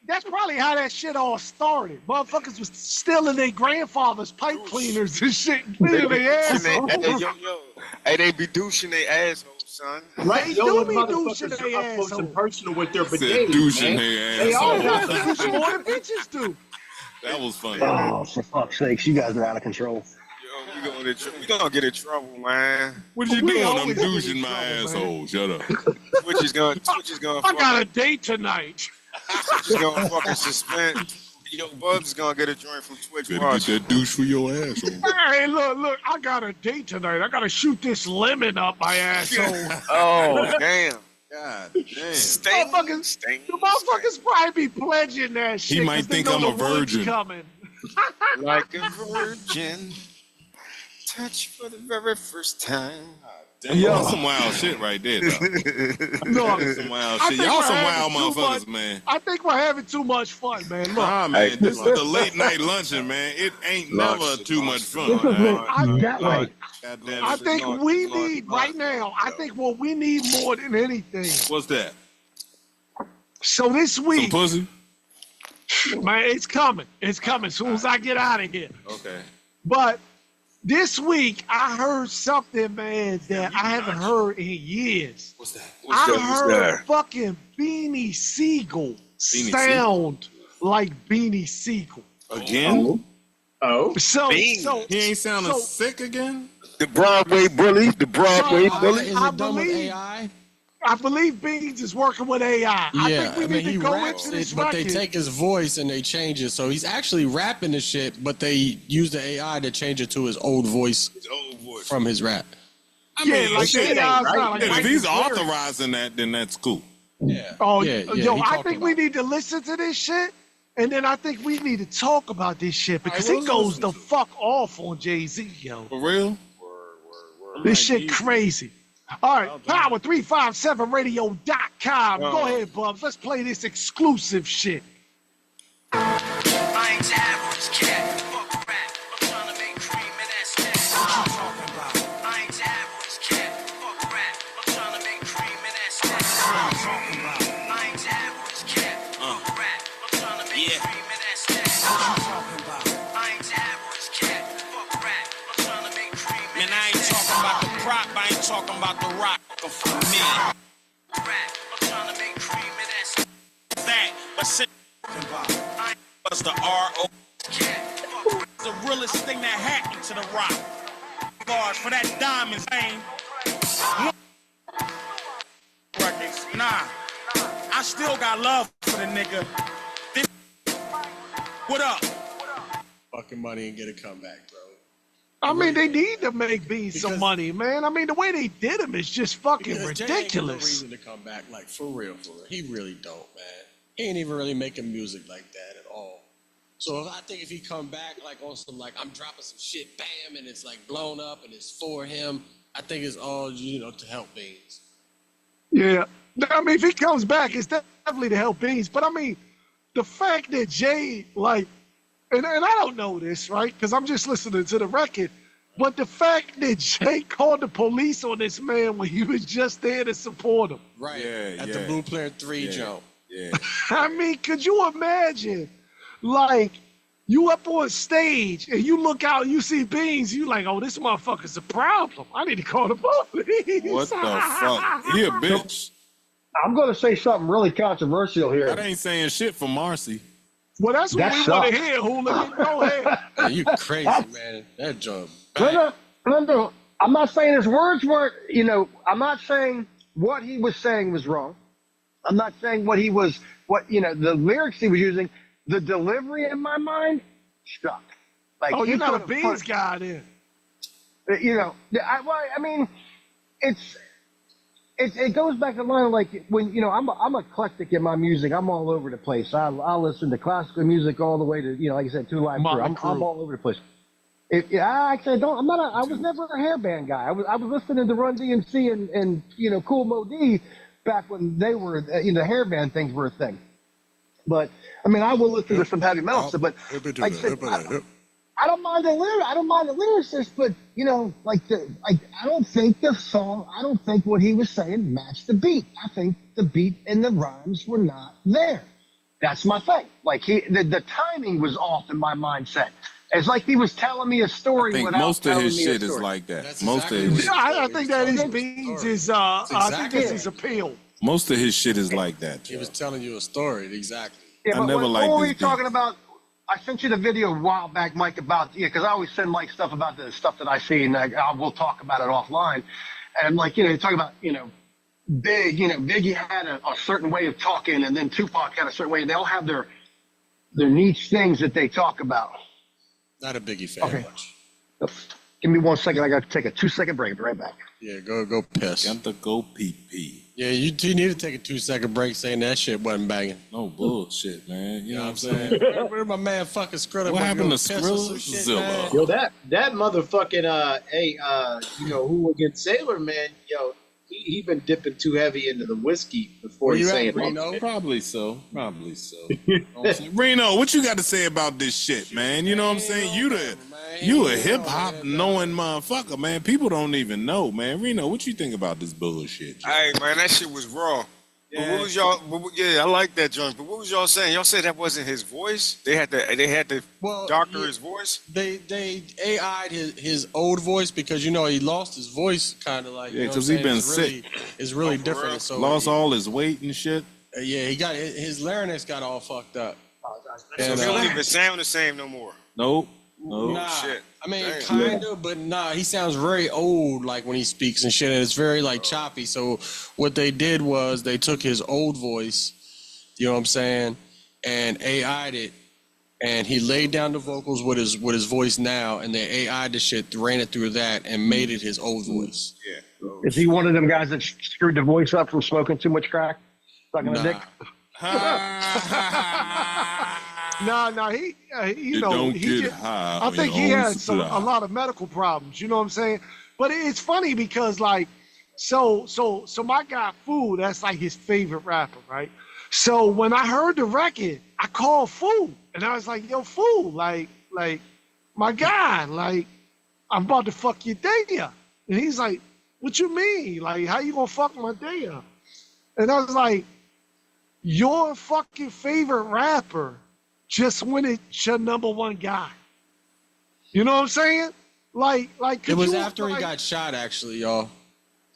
That's probably how that shit all started. Motherfuckers was stealing their grandfather's pipe cleaners and shit, cleaning their assholes. Hey, they be douching their assholes, son. Right? They do be douching their assholes. And personal with their bidet, douching their They all assholes. got to do more than bitches do. That was funny. Oh, for fuck's sakes, you guys are out of control. Yo, we gonna get in trouble, man. What you doing? I'm douching my asshole. Shut up. Twitch is gonna. I got a date tonight. Just gonna fucking suspend. Yo, Bubs is gonna get a joint from Twitch Better Watch. get that douche for your asshole. Hey, look, I got a date tonight. I gotta shoot this lemon up my asshole. Oh, damn. God damn. The motherfuckers probably be pledging that shit. He might 'cause they think know I'm the a virgin. wood's coming. Like a virgin. Touch for the very first time. Damn, that's some wild shit right there, though. That's some wild shit. Y'all some wild motherfuckers, man. I think we're having too much fun, man. Look, Nah, man, this is the late night luncheon, man. It ain't never too much fun. I think we need right now. I think what we need more than anything. What's that? So this week, Some pussy? man, it's coming. It's coming as soon as I get out of here. Okay. But this week, I heard something, man, that I haven't heard in years. What's that? I heard fucking Beanie Siegel sound like Beanie Siegel. Again? Oh. So he ain't sounding sick again? The Broadway bully. The Broadway bully. Is it done with AI? I believe Beans is working with AI. I think we need to go raps into this it, but they record. take his voice and they change it. So he's actually rapping the shit, but they use the AI to change it to his old voice, from his rap. I mean, like the AI's not like if he's Michael Cleary. authorizing that, then that's cool. Yeah. Oh, Yeah, yo, he I talked think we need to listen to this shit, and then I think we need to talk about this shit because All right, it well, goes the fuck off on Jay-Z, yo. For real? This shit crazy. All right, power357radio.com. Go ahead, Bubs. Let's play this exclusive shit. I ain't average cat. Fuck rap. I'm trying to make cream and that's that. What you talking about? I ain't average cat. Fuck rap. I'm trying to make cream and that's that. What you talking about? I ain't average cat. Fuck rap. I'm trying to make cream and that's that. What you talking about? I ain't average cat. Fuck rap. I'm trying to make cream and that's that. Man, I ain't talking about the prop. I ain't talking about the rock. For me. Rap. I'm trying to make cream and that's that. But sit about. Was the R.O. The realest thing that happened to the rock. Guard for that diamond thing. Records. Nah. I still got love for the nigga. This what up? Fucking money and get a comeback, bro. I mean, they need to make Beans some money, man. I mean, the way they did him is just fucking Because Jay ain't got no ridiculous. reason to come back, like for real, for real. He really don't, man. He ain't even really making music like that at all. So I think if he come back like on some like I'm dropping some shit, bam, and it's like blown up and it's for him, I think it's all to help Beans. Yeah. I mean, if he comes back, it's definitely to help Beans. But I mean, the fact that Jay, like, and I don't know this, right? Because I'm just listening to the record. But the fact that Jay called the police on this man when he was just there to support him. Right. Yeah, At the Blue Player 3 jump. Yeah. I mean, could you imagine, like, you up on stage and you look out and you see Beans, you like, oh, this motherfucker's a problem. I need to call the police. What the fuck? He a bitch. I'm going to say something really controversial here. That ain't saying shit for Marcy. Well, that's what we want to hear, Hooligan. Go ahead. Man, you crazy, man. That jump. No, I'm not saying his words weren't, I'm not saying what he was saying was wrong. I'm not saying the lyrics he was using, the delivery in my mind, stuck. Like, oh, you're not a Beans guy then. It goes back to the line of like when I'm eclectic in my music. I'm all over the place. I'll listen to classical music all the way to like I said, Two Live Crew. I'm all over the place. I was never a hairband guy. I was listening to Run DMC and Cool Mo D back when they were the hairband things were a thing. But I mean, I will listen to some heavy metal stuff. But like I said, I don't mind the lyricist, but I don't think the song, I don't think what he was saying matched the beat. I think the beat and the rhymes were not there. That's my thing. Like the timing was off in my mindset. It's like he was telling me a story. I think most of his shit is like that. That's Most exactly of his I think that is Beans is I think that's his appeal. most of his shit is like that. He was telling you a story, exactly. Yeah, I but never what liked were this you beat. talking about? I sent you the video a while back, Mike, about because I always send Mike stuff about the stuff that I see, and we'll talk about it offline. And I'm like, you're talking about Biggie had a certain way of talking, and then Tupac had a certain way. They all have their niche things that they talk about. Not a Biggie fan. Okay. Give me 1 second. I got to take a 2-second break. Be right back. Yeah, go piss. Got to go pee. Yeah, you need to take a 2-second break saying that shit wasn't banging. No bullshit, man. You know what I'm saying? Where my man fucking Skrilla? What happened to Skrilla? Yo, that motherfucking who against Sailor Man, yo, he been dipping too heavy into the whiskey before he saying Reno? Probably so. You know what I'm saying? Reno, what you got to say about this shit, man? You know what I'm saying? You a hip hop knowing motherfucker, man. People don't even know, man. Reno, what you think about this bullshit? Hey, man, that shit was raw. Yeah. But what was y'all? Yeah, I like that joint. But what was y'all saying? Y'all said that wasn't his voice. They had to doctor his voice. They AI'd his old voice because he lost his voice kind of like because he been sick. It's really different. So lost all his weight and shit. Yeah, he got his larynx got all fucked up. So he don't even sound the same no more. Nope. Nah, shit. I mean, kind of, but nah. He sounds very old, like when he speaks and shit, and it's very like choppy. So what they did was they took his old voice, you know what I'm saying, and AI'd it, and he laid down the vocals with his voice now, and they AI'd the shit, ran it through that, and made it his old voice. Yeah. Is he one of them guys that screwed the voice up from smoking too much crack? Sucking a dick? No, he I think he has a lot of medical problems. You know what I'm saying? But it's funny because so my guy Fool, that's like his favorite rapper, right? So when I heard the record, I called Fool and I was like, "Yo, Fool, like my guy, like I'm about to fuck your day up." And he's like, "What you mean? Like how you gonna fuck my day up?" And I was like, "Your fucking favorite rapper just when it's your number one guy." You know what I'm saying? Like it was after he got shot, actually, y'all.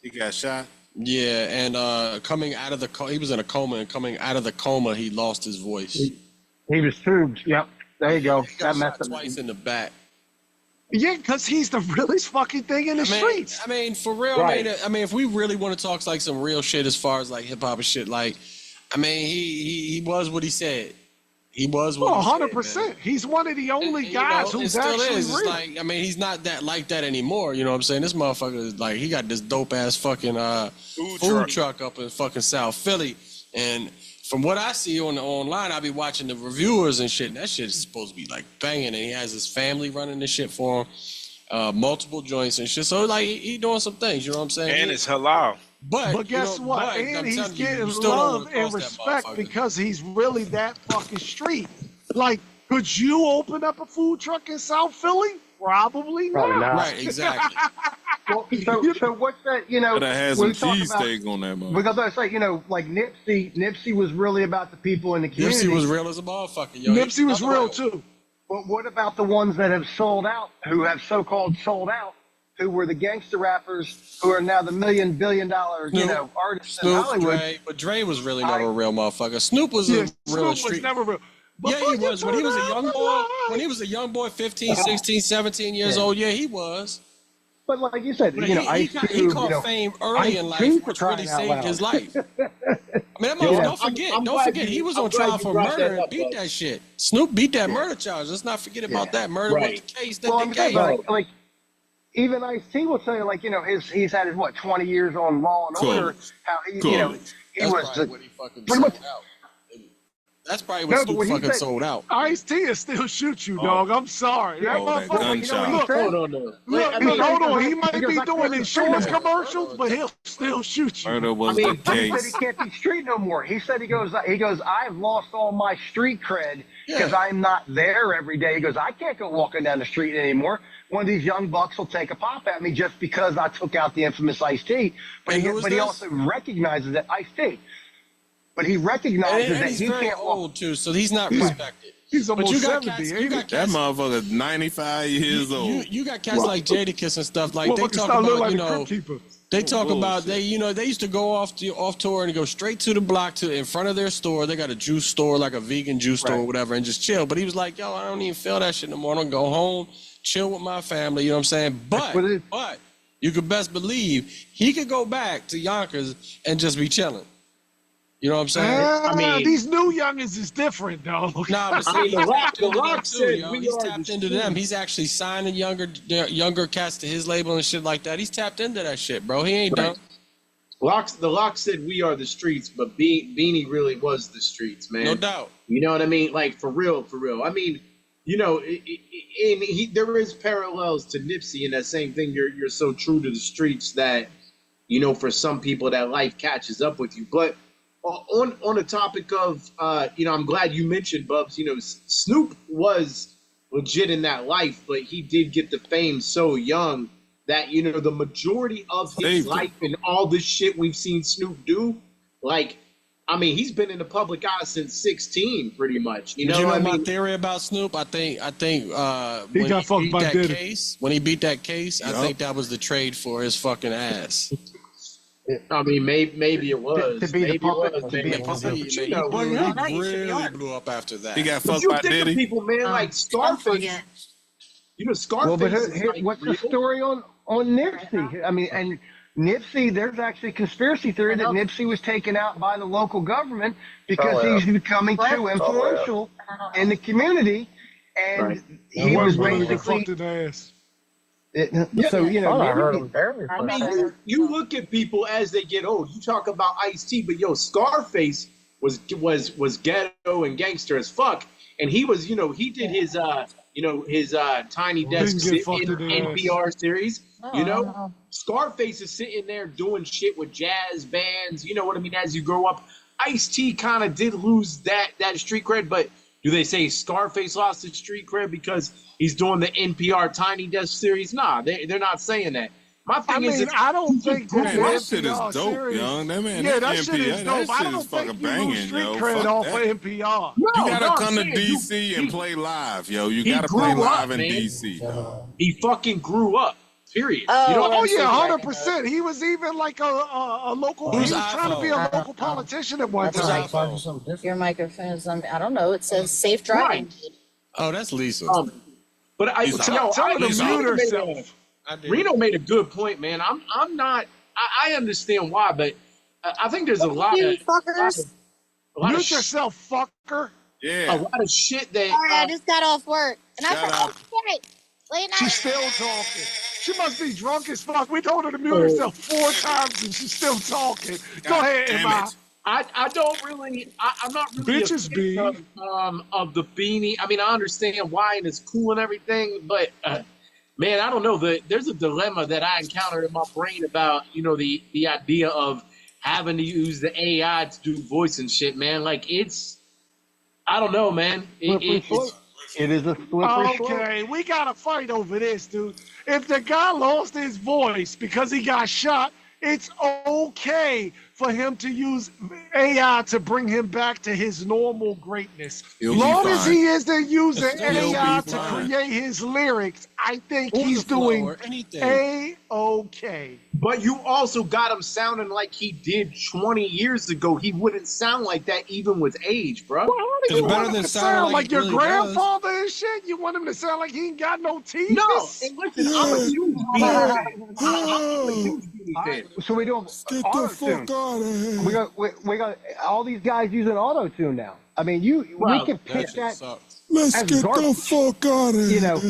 He got shot? Yeah, and coming out of he was in a coma, and coming out of the coma, he lost his voice. He was tubed. Yep. There you go. He got shot twice in the back. Yeah, because he's the realest fucking thing in the streets. I mean, for real, right. I mean, if we really want to talk like some real shit as far as like hip hop and shit, like, I mean, he was what he said. He was what 100%. He's one of the only guys who's actually real. It's like, I mean, he's not that like that anymore. You know what I'm saying? This motherfucker is like, he got this dope ass fucking food truck up in fucking South Philly. And from what I see online, I be watching the reviewers and shit. And that shit is supposed to be like banging. And he has his family running this shit for him, multiple joints and shit. So like, he doing some things. You know what I'm saying? And it's halal. But guess what? And he's getting love and respect because he's really that fucking street. Like, could you open up a food truck in South Philly? Probably not. Right, exactly. so what's that, But I had some cheesesteak on that motherfucker. Because I say, like Nipsey was really about the people in the community. Nipsey was real as a motherfucker, yo. Nipsey was real too. But what about the ones that have sold out, who have so-called sold out, who were the gangster rappers, who are now the billion-dollar, artists in Hollywood? Dre was really never a real motherfucker. Snoop was a real street. Snoop was never real. Yeah, he was. When he was a young boy, 15, 16, 17 years old, yeah, he was. But like you said, he caught fame early in life, which really saved his life. I mean, don't forget, he was on trial for murder and beat that shit. Snoop beat that murder charge. Let's not forget about that. Murder was the case that they gave. Like, even Ice-T will tell you, he's had his 20 years on Law and Order. How he was what he fucking sold out. That's probably what Snoop fucking sold out. Ice-T will still shoot you, dog. I'm sorry. That motherfucker. Hold on. He might be doing insurance commercials, but he'll still shoot you. Murder was the case. He said he can't be street no more. He said he goes. I've lost all my street cred because I'm not there every day. He goes, I can't go walking down the street anymore. One of these young bucks will take a pop at me just because I took out the infamous Ice-T. But he also recognizes that Ice-T. But he recognizes that he can't old too, so he's not respected. He's almost 70. That motherfucker's 95 years old. You got cats like Jadakiss and stuff like they talk about, they talk about they used to go off tour and go straight to the block in front of their store. They got a juice store, like a vegan juice store or whatever, and just chill. But he was like, yo, I don't even feel that shit no more. I don't go home, chill with my family. You know what I'm saying? But you could best believe he could go back to Yonkers and just be chilling. You know what I'm saying? I mean, these new youngins is different, though. Nah, but I mean, see, The he's Rock, tapped The into them Rock too, said yo. we He's are tapped the into them. streets. He's actually signing younger cats to his label and shit like that. He's tapped into that shit, bro. He ain't Right. done. The Rock said we are the streets, but Beanie really was the streets, man. No doubt. You know what I mean? Like, for real, for real. I mean, you know, there is parallels to Nipsey in that same thing. You're so true to the streets that, you know, for some people that life catches up with you. But on the topic of, you know, I'm glad you mentioned, Bubs, you know, Snoop was legit in that life, but he did get the fame so young that, you know, the majority of his life and all this shit we've seen Snoop do, like, I mean, he's been in the public eye since 16, pretty much. You know, You know I my mean, theory about Snoop? I think He when got fucked beat by that Diddy. case, when he beat that case, I think that was the trade for his fucking ass. I mean, maybe it was. To be the Maybe it puppet, was, to man. be the But puppet. you know, Well, no, that He used to be really art. blew up after that. He got but fucked you by think of Diddy. people, man, like Don't Scarface. forget. You know, Scarface Well, but is like what's real. the story on Nipsey? I mean, and Nipsey, there's actually a conspiracy theory that Nipsey was taken out by the local government because he's becoming too influential in the community, and Right. he was One of them basically. fucked in the ass. So you know, maybe, I mean, you look at people as they get old. You talk about Ice-T, but yo, Scarface was ghetto and gangster as fuck, and he was, you know, he did his Tiny Desk Didn't get fucked in the NPR series. You know, Scarface is sitting there doing shit with jazz bands. You know what I mean? As you grow up, Ice-T kind of did lose that street cred, but do they say Scarface lost his street cred because he's doing the NPR Tiny Desk series? Nah, they're not saying that. My thing is, I don't think Man, that shit is NPR dope, series- young. That man, Yeah, that that shit is NPR, dope. that I shit don't is fucking think you lose banging, street yo. cred Fuck off that. of NPR. You no, gotta I'm come to saying DC and play live, yo. You he gotta play grew live up, in man. DC. he fucking grew up. Period. Oh, you know what Oh I'm saying? yeah, 100%. He was even like a local. Who's he was trying to be a iPhone? local politician at one Who's time. iPhone? Your microphone is on. I don't know. It says safe driving. Oh, that's Lisa. But I, Lisa. yo, Tell her to Reno mute made a- herself. I did. Reno made a good point, man. I'm not. I understand why, but I think there's a lot You of fuckers. Mute yourself, fucker. a Yeah. lot of shit that. Sorry, I just got off work. And I Shut forgot. up. Okay. Late night. She's still talking. She must be drunk as fuck. We told her to mute herself 4 times and she's still talking. Go God ahead, damn Emma. it. I don't really. I'm not really Bitches a fan of the beanie. I mean, I understand why and it's cool and everything, but man, I don't know. There's a dilemma that I encountered in my brain about, you know, the idea of having to use the AI to do voice and shit, man. Like it's, I don't know, man. it is a slippery slope. Okay, we got to fight over this, dude. If the guy lost his voice because he got shot, it's okay for him to use AI to bring him back to his normal greatness. He'll be Long as fine. he isn't using He'll be AI to fine. create his lyrics, I think Or he's the flow doing or anything. A-okay. But you also got him sounding like he did 20 years ago. He wouldn't sound like that even with age, bro. Well, how do It's you better want him than to sounding sound like like he your really grandfather and shit? You want him to sound like he ain't got no teeth? No, and listen, I'm a huge Beanie fan. So we don't Get the auto-tune. fuck out of here. We got all these guys using auto tune now. I mean, we can That pitch shit that sucks. Let's as get garbage. the fuck out of here. You know,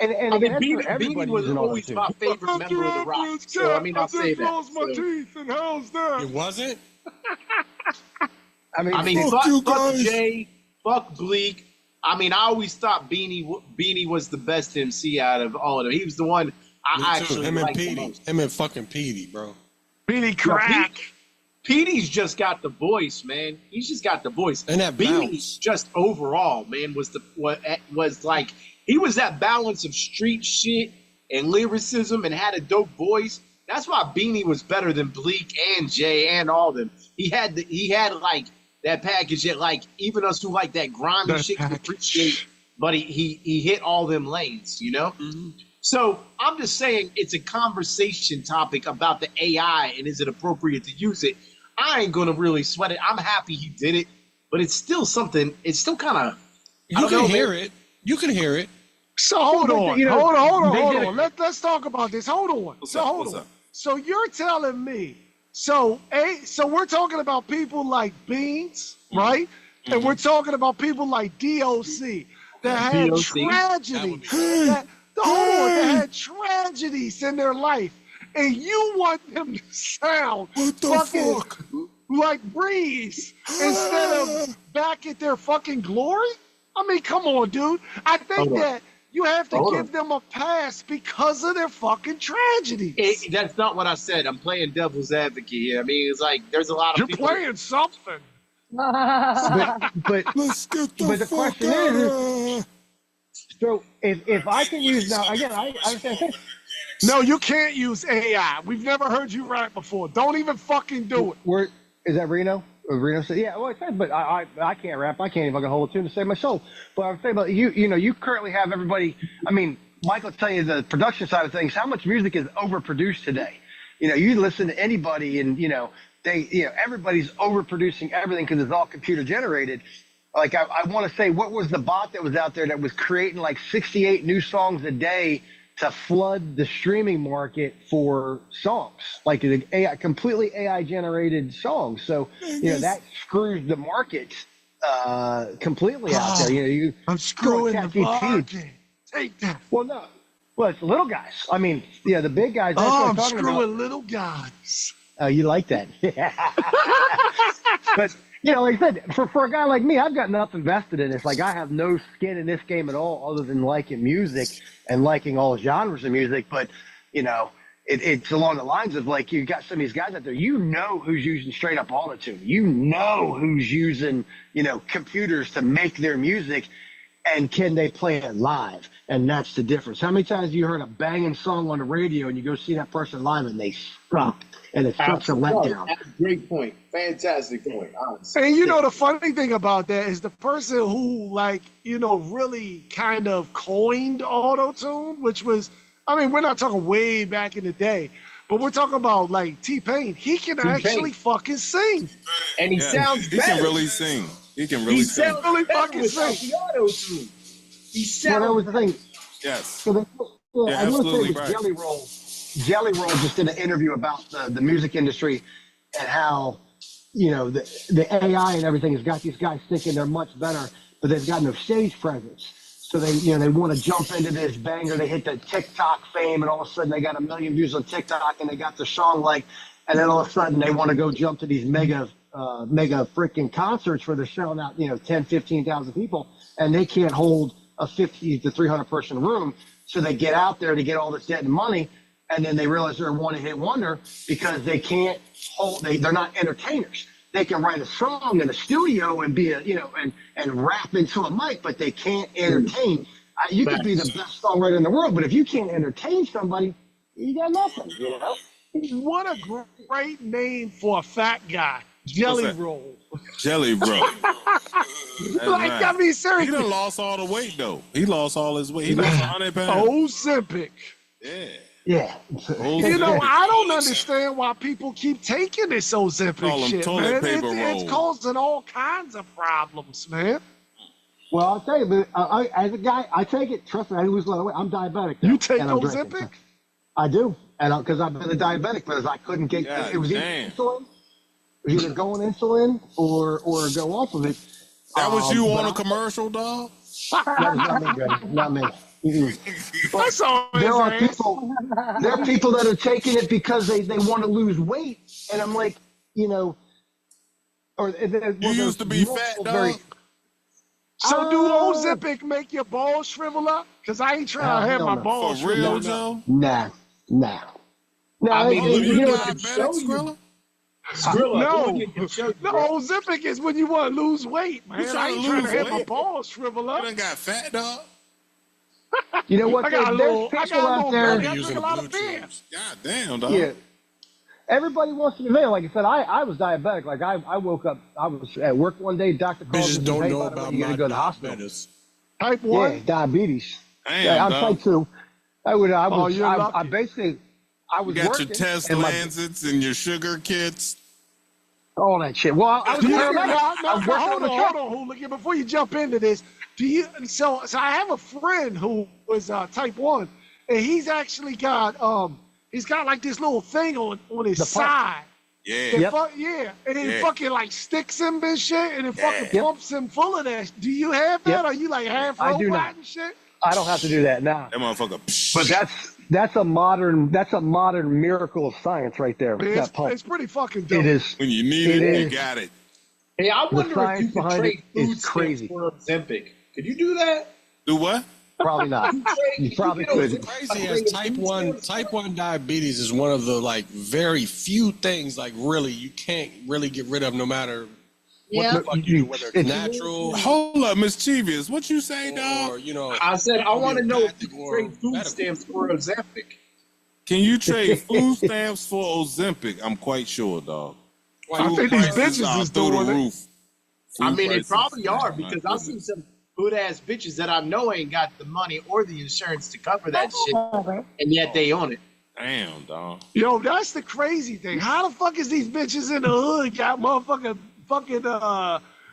and I mean, again, that's for Beanie everybody was using always auto-tune. my favorite member of the Rock. So, I mean, I'll say that. lost my So, teeth, and how's that? It wasn't? I I mean, Fuck you fuck guys. Jay, fuck Bleak. I mean, I always thought Beanie was the best MC out of all of them. He was the one Me I too. actually Him and liked the Petey. most. Him and fucking Petey, bro. Beanie crack. Petey's just got the voice, man. He's just got the voice. And that Beanie's bounce. just overall, man, was like he was that balance of street shit and lyricism and had a dope voice. That's why Beanie was better than Bleak and Jay and all of them. He had like that package that like even us who like that grimy That shit can package. appreciate, but he hit all them lanes, you know? Mm-hmm. So I'm just saying it's a conversation topic about the AI and is it appropriate to use it? I ain't gonna really sweat it. I'm happy he did it, but it's still something. It's still kind of. You can hear it. You can hear it. So hold on, You know, hold on. Let's talk about this. Hold on. Hold on. So you're telling me, so we're talking about people like Beans, right? And we're talking about people like DOC that had tragedy. That had tragedies in their life. And you want them to sound fucking like Breeze instead of back at their fucking glory? I mean, come on, dude. I think that you have to give them a pass because of their fucking tragedies. That's not what I said. I'm playing devil's advocate here. I mean, it's like there's a lot of people. You're playing something. but let's get the question is, so if I can use now again, I understand. No, you can't use AI. We've never heard you rap before. Don't even fucking do it. Is that Reno? Reno said, yeah, well, I said, but I can't rap. I can't even fucking hold a tune to save my soul. But I'm saying about you know, you currently have everybody. I mean, Mike will tell you the production side of things. How much music is overproduced today? You know, you listen to anybody, and everybody's overproducing everything because it's all computer generated. Like I want to say, what was the bot that was out there that was creating like 68 new songs a day to flood the streaming market for songs, like the AI, completely AI generated songs. So, that screws the market completely out there. I'm screwing the market. Take that. Well, no. Well, it's little guys. I mean, the big guys. That's what I'm talking screwing about. little guys. Oh, you like that. But, like I said, for a guy like me, I've got nothing vested in this. Like, I have no skin in this game at all other than liking music and liking all genres of music. But, it's along the lines of, like, you got some of these guys out there, who's using straight up autotune. Who's using, computers to make their music, and can they play it live? And that's the difference. How many times have you heard a banging song on the radio and you go see that person live and they suck? And it's such a letdown. That's a great point. Fantastic point. Honestly. And the funny thing about that is the person who, really kind of coined auto-tune, which was, I mean, we're not talking way back in the day, but we're talking about like T-Pain. He can actually fucking sing. And he sounds better. He can really sing. He can really sing. Sounds really fucking sing. The auto-tune. He sounds. Well, that was the thing. Yes. So You're absolutely right. Jelly Roll just did an interview about the music industry and how, the AI and everything has got these guys thinking they're much better, but they've got no stage presence. So they want to jump into this banger. They hit the TikTok fame, and all of a sudden they got 1 million views on TikTok, and they got the song and then all of a sudden they want to go jump to these mega freaking concerts where they're selling out, 10, 15,000 people, and they can't hold a 50 to 300 person room. So they get out there to get all this debt and money. And then they realize they're a one-hit wonder because they can't they're not entertainers. They can write a song in a studio and be and rap into a mic, but they can't entertain. You could be the best songwriter in the world, but if you can't entertain somebody, you got nothing, What a great name for a fat guy. Jelly Roll. Jelly Roll. I mean, seriously. He done lost all the weight, though. He lost all his weight. He lost 100 pounds. Ozempic. Yeah. Yeah. I don't understand why people keep taking this Ozempic shit, man. It's causing all kinds of problems, man. Well, I'll tell you, but as a guy, I take it. Trust me, I lose a lot of weight. I'm diabetic. Though, you take Ozempic? I do, and because I've been a diabetic, because I couldn't get it was either insulin, either go on insulin or go off of it. That was you on a commercial, dog? That was not me, brother. Not me. There are people that are taking it because they want to lose weight, and I'm like, you used to be fat, dog. So do Ozempic make your balls shrivel up? Because I ain't trying to have my balls for real, Joe. Nah. I mean, you diabetic, Skrilla? No, Ozempic is when you want to lose weight, man. I ain't trying to have my balls shrivel up. You done got fat, dog. You know what? I got a little belly. I Using drink a lot blue of beer. chews. God damn, dog. Yeah. Everybody wants to be there. Like I said, I was diabetic. Like I woke up, I was at work one day, doctor called me. Just don't know about you gotta go to the hospital. diabetes. Type 1? Yeah, diabetes. Damn, yeah, I'm dog. type 2. I was You got working. your test and lancets and your sugar kits. all that shit. Well, I was Hold on, Hooligan. Before you jump into this, Do you? So I have a friend who was type 1, and he's actually got he's got like this little thing on his side. Yeah. Yeah, and it Yeah. fucking like sticks him and shit, and it fucking pumps him full of that. Do you have that? Are you like half I do robot not. and shit? I don't have to do that now. That motherfucker. But that's a modern miracle of science right there. That pump. It's pretty fucking dope. It is. When you need it, you got it. Hey, I The wonder if science you could behind trade it is food stamps crazy. for Ozempic. Could you do that? Do what? Probably not. You probably could. Crazy as type 1 diabetes is one of the like very few things like really you can't really get rid of no matter what the fuck you do, whether it's natural Hold up, mischievous. What you say, dog? or you know. I said I want to know if you allopathic could or trade food medical. stamps for Ozempic. Can you trade food stamps for Ozempic? I'm quite sure, dog. I think these Prices bitches are is through the doing it. roof. I Food mean, they prices. probably are My because I've goodness. seen some good ass bitches that I know ain't got the money or the insurance to cover that shit, and yet they own it. Damn, dog. Yo, that's the crazy thing. How the fuck is these bitches in the hood got motherfucking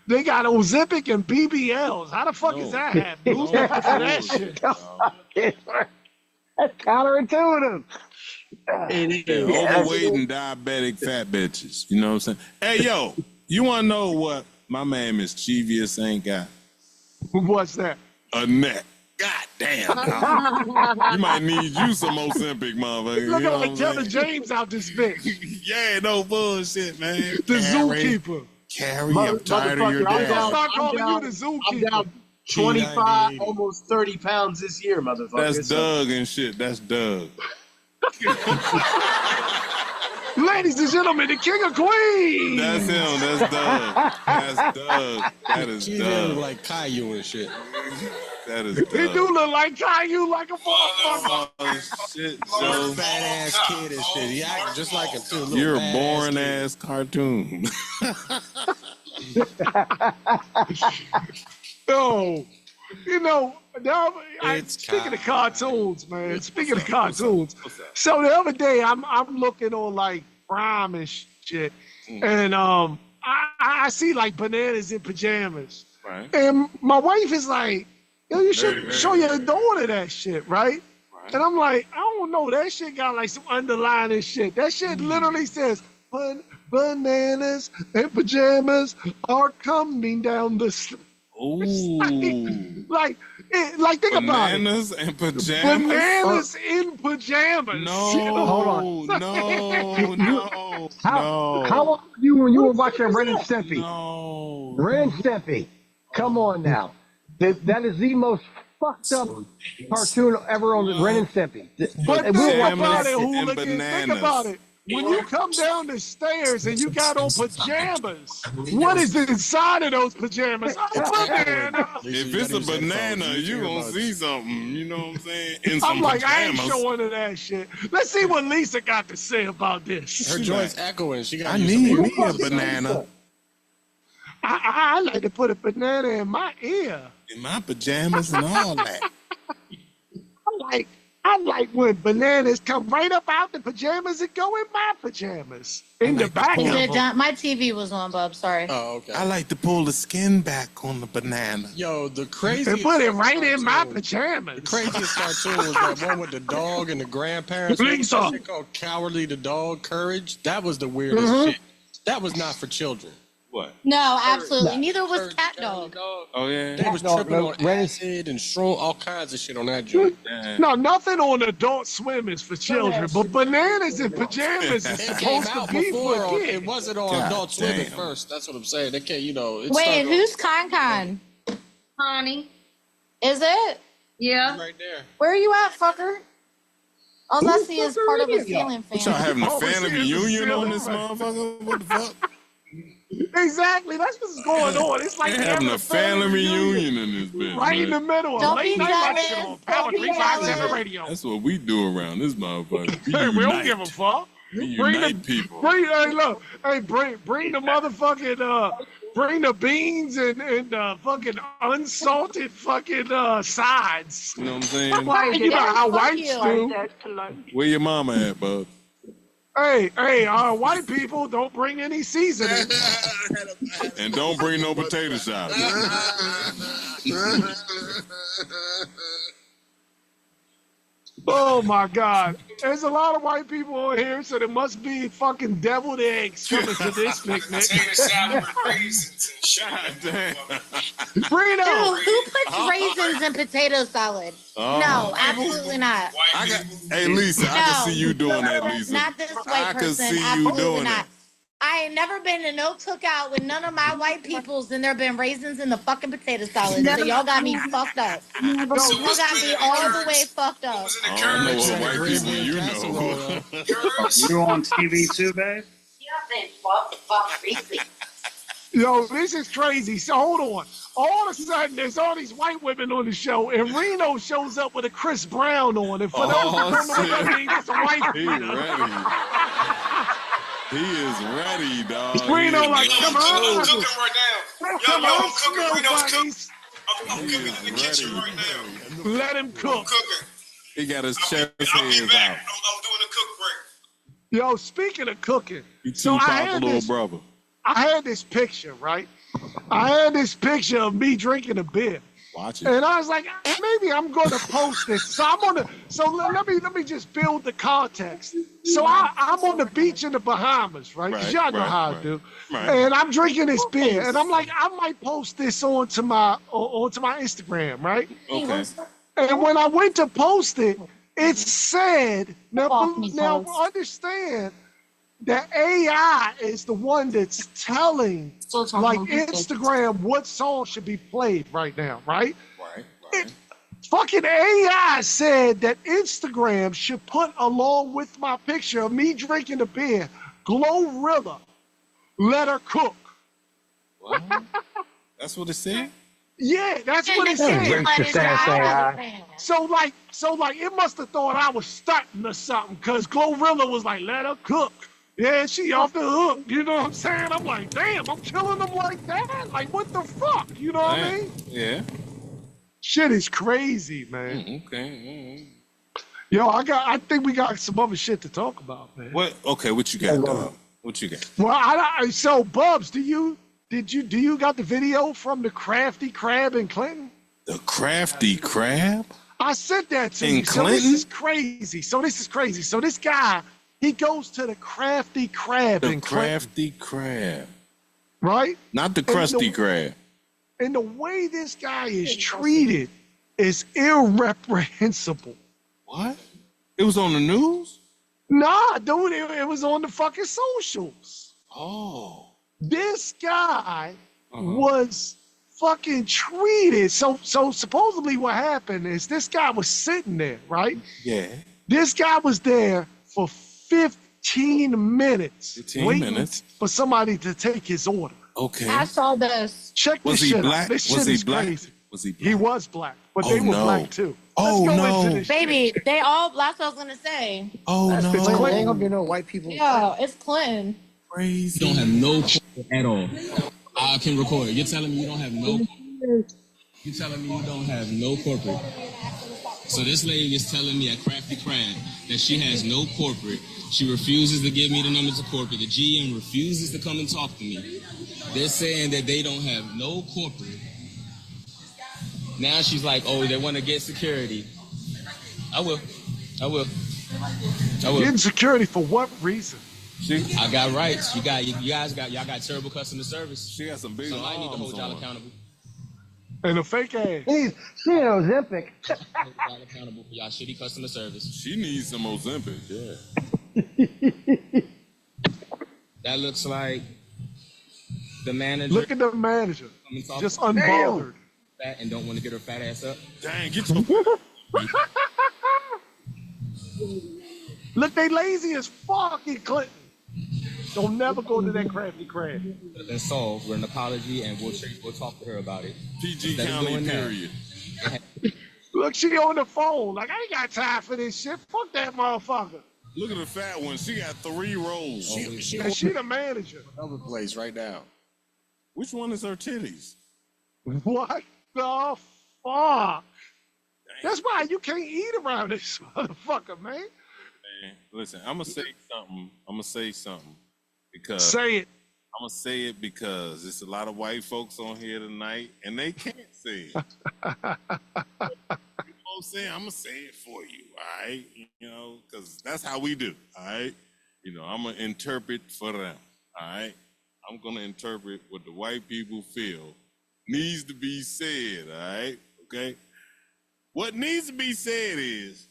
they got Ozempic and BBLs? How the fuck is that happening? Who's paying for that shit? That's counterintuitive. Yeah, overweight and diabetic fat bitches. You know what I'm saying? Hey, yo, you want to know what my man Mischievous ain't got? What's that? A neck. God damn, dog. You might need you some Ozempic, motherfucker. Look You know at like what I'm Kevin saying? James out this bitch. Yeah, no bullshit, man. The Carrie, zookeeper. Carrie, I'm tired of your Motherfucker, dad. Start calling you the I'm zookeeper. down 25, almost 30 pounds this year, motherfucker. That's Doug and shit. That's Doug. Ladies and gentlemen, the king of queens. That's him. That's Doug. That's Doug. That is She's in Doug. like Caillou and shit. That is He Doug. do look like Caillou, like a motherfucker. Oh, shit, Little Joe. fat ass kid and shit. He acting just like him too. Little You're a badass boring kid. ass cartoon. No, you know, now, It's speaking of cartoons, man. Speaking of cartoons, so the other day I'm looking on like Prime and shit, and I see like bananas in pajamas, Right. and my wife is like, "Yo, you should show your daughter that shit, right?" And I'm like, I don't know, that shit got like some underlining shit. That shit literally says, bananas and pajamas are coming down the street. Ooh. Like think about it. Bananas and pajamas. Bananas in pajamas. No. Hold on. No. How old were you when you were watching Ren and Stimpy? No. Ren and Stimpy. Come on now. That is the most fucked up cartoon ever on Ren and Stimpy. But And we were think watching about it, and hooligan. Think bananas. about it. When you come down the stairs and you got on pajamas, what is inside of those pajamas? A banana. If it's a banana, you gonna see something. You know what I'm saying? In some I'm like, I ain't pajamas. showing her that shit. Let's see what Lisa got to say about this. Her joint's echoing. She got. I need me a banana I like to put a banana in my ear. in my pajamas and all that. I like when bananas come right up out the pajamas and go in my pajamas. In the back of Is it them. done? My TV was on, Bub. Sorry. Oh, okay. I like to pull the skin back on the banana. Yo, the craziest. And put it right in my cartoon- pajamas. The craziest cartoon was that one with the dog and the grandparents. Lisa. That shit called Cowardly the Dog Courage. That was the weirdest Mm-hmm. shit. That was not for children. What? No, absolutely. Neither was Cat Dog. Oh yeah. They was tripping on acid and shroom, all kinds of shit on that joint. No, nothing on Adult Swim is for children, but bananas in pajamas is It came supposed to out be before. for kids. It wasn't on God Adult Swim at damn. first. That's what I'm saying. They can't, you know. It Wait, started who's Con? Honey. Is it? Yeah. right there? Where are you at, fucker? All I Who see is the fuck part are of a you? ceiling What y'all fan. having a Oh, we family see the reunion on ceiling, this right. motherfucker? What the fuck? Exactly, that's what's going on. It's like They having a family reunion in this bitch. right in man. the middle of Don't late be night jealous. action on Power Don't be 357 jealous. Radio. That's what we do around this motherfucker. We Hey, we don't unite. give a fuck. We Bring unite the people. hey, look, hey, bring the motherfucking bring the beans and fucking unsalted fucking sides. You know what I'm saying? You know how Fuck whites you. do. Where your mama at, bud? Hey, white people don't bring any seasoning. And don't bring no potato salad. Oh my God. There's a lot of white people on here, so there must be fucking deviled eggs coming to this picnic. Potato salad with raisins and shit. God damn. Reno! Dude, who puts raisins in potato salad? No, absolutely not. Hey, Lisa, I can see you doing that, Lisa. Not this white I can person. see you Absolutely doing not. it. I ain't never been to no cookout with none of my white peoples, and there been raisins in the fucking potato salad. So y'all got me fucked up. Y'all got me all the way fucked up. I don't know what white people you know. You on TV too, babe? Yo, this is crazy. So hold on. All of a sudden, there's all these white women on the show, and Reno shows up with a Chris Brown on. And for those who don't know what that means, it's a white He ready. He is ready, dog. Reno, like, come on. I'm cooking right now. Come Yo, on, I'm cooking. Reno's cooking. I'm He cooking is in the kitchen ready. right now. Let him cook. Cooking. He got his chest I'll be hands back. out. I'm doing a cook break. Yo, speaking of cooking, He so I Tupac, had little this, brother. I had this picture, right? I had this picture of me drinking a beer. Watch it. And I was like, maybe I'm going to post this. So I'm on the. So let me just build the context. So I'm on the beach in the Bahamas, right? Because y'all know how I do. Right. And I'm drinking this beer, and I'm like, I might post this onto my Instagram, right? Okay. And when I went to post it, it said, now understand that AI is the one that's telling like Instagram what song should be played right now, right? Right. Fucking AI said that Instagram should put along with my picture of me drinking a beer, Glorilla, let her cook. What? That's what it said? Yeah, that's what it said. So like it must have thought I was stunting or something, because Glorilla was like, let her cook. Yeah, she off the hook. You know what I'm saying? I'm like, damn, I'm killing them like that? Like, what the fuck? You know what I mean? Yeah. Shit is crazy, man. Okay. Yo, I think we got some other shit to talk about, man. What? Okay, what you got, dog? What you got? Well, so Bubs, do you got the video from the Crafty Crab in Clinton? The Crafty Crab? I sent that to In you. Clinton? So this is crazy. So this guy, he goes to the Crafty Crab in Clinton. Crafty Crab. Right? Not the Krusty Krab. And the way this guy is treated is irreprehensible. What? It was on the news? Nah, dude, it was on the fucking socials. Oh. This guy was fucking treated. So supposedly what happened is this guy was sitting there, right? Yeah. This guy was there for 15 minutes. 15 waiting minutes? for somebody to take his order. Okay. I saw this. Check Was this he shit black? out. This Was shit he is black? crazy. Was he black? He was black, but Oh, they were no. black too. Oh, Let's go no. into this Baby, shit. they all, that's what I was going to say. Oh, That's no. Clinton. There ain't gonna be no white people. Yeah, it's Clinton. Crazy. You don't have no corporate at all. I can record. You're telling me you don't have no. You're telling me you don't have no corporate. So this lady is telling me at Crafty Crab that she has no corporate. She refuses to give me the numbers of corporate. The GM refuses to come and talk to me. They're saying that they don't have no corporate. Now she's like, oh, they want to get security. I will. Getting security for what reason? I got rights. Y'all got terrible customer service. She got some big Somebody need to arms hold y'all on. accountable. And a fake ass. She an Ozempic. Hold y'all accountable for y'all shitty customer service. She needs some Ozempic, yeah. That looks like the manager. Look at the manager. Just Damn. unbothered. Fat and don't want to get her fat ass up. Dang, get your. Look, they lazy as fuck in Clinton. Don't never go to that Crafty Crab. Could have been solved with an apology, and we'll talk to her about it. PG Instead of County, doing that, period. Look, she on the phone. Like, I ain't got time for this shit. Fuck that motherfucker. Look at the fat one. She got 3 rolls. And she the manager. Another place right now. Which one is her titties? What the fuck? That's why you can't eat around this motherfucker, man. Man, listen, I'm gonna say something. Because Say it. I'm gonna say it because there's a lot of white folks on here tonight, and they can't say it. You know what I'm saying? I'm gonna say it for you, all right? You know, because that's how we do, all right? You know, I'm gonna interpret for them, all right? I'm gonna interpret what the white people feel needs to be said, all right? Okay? What needs to be said is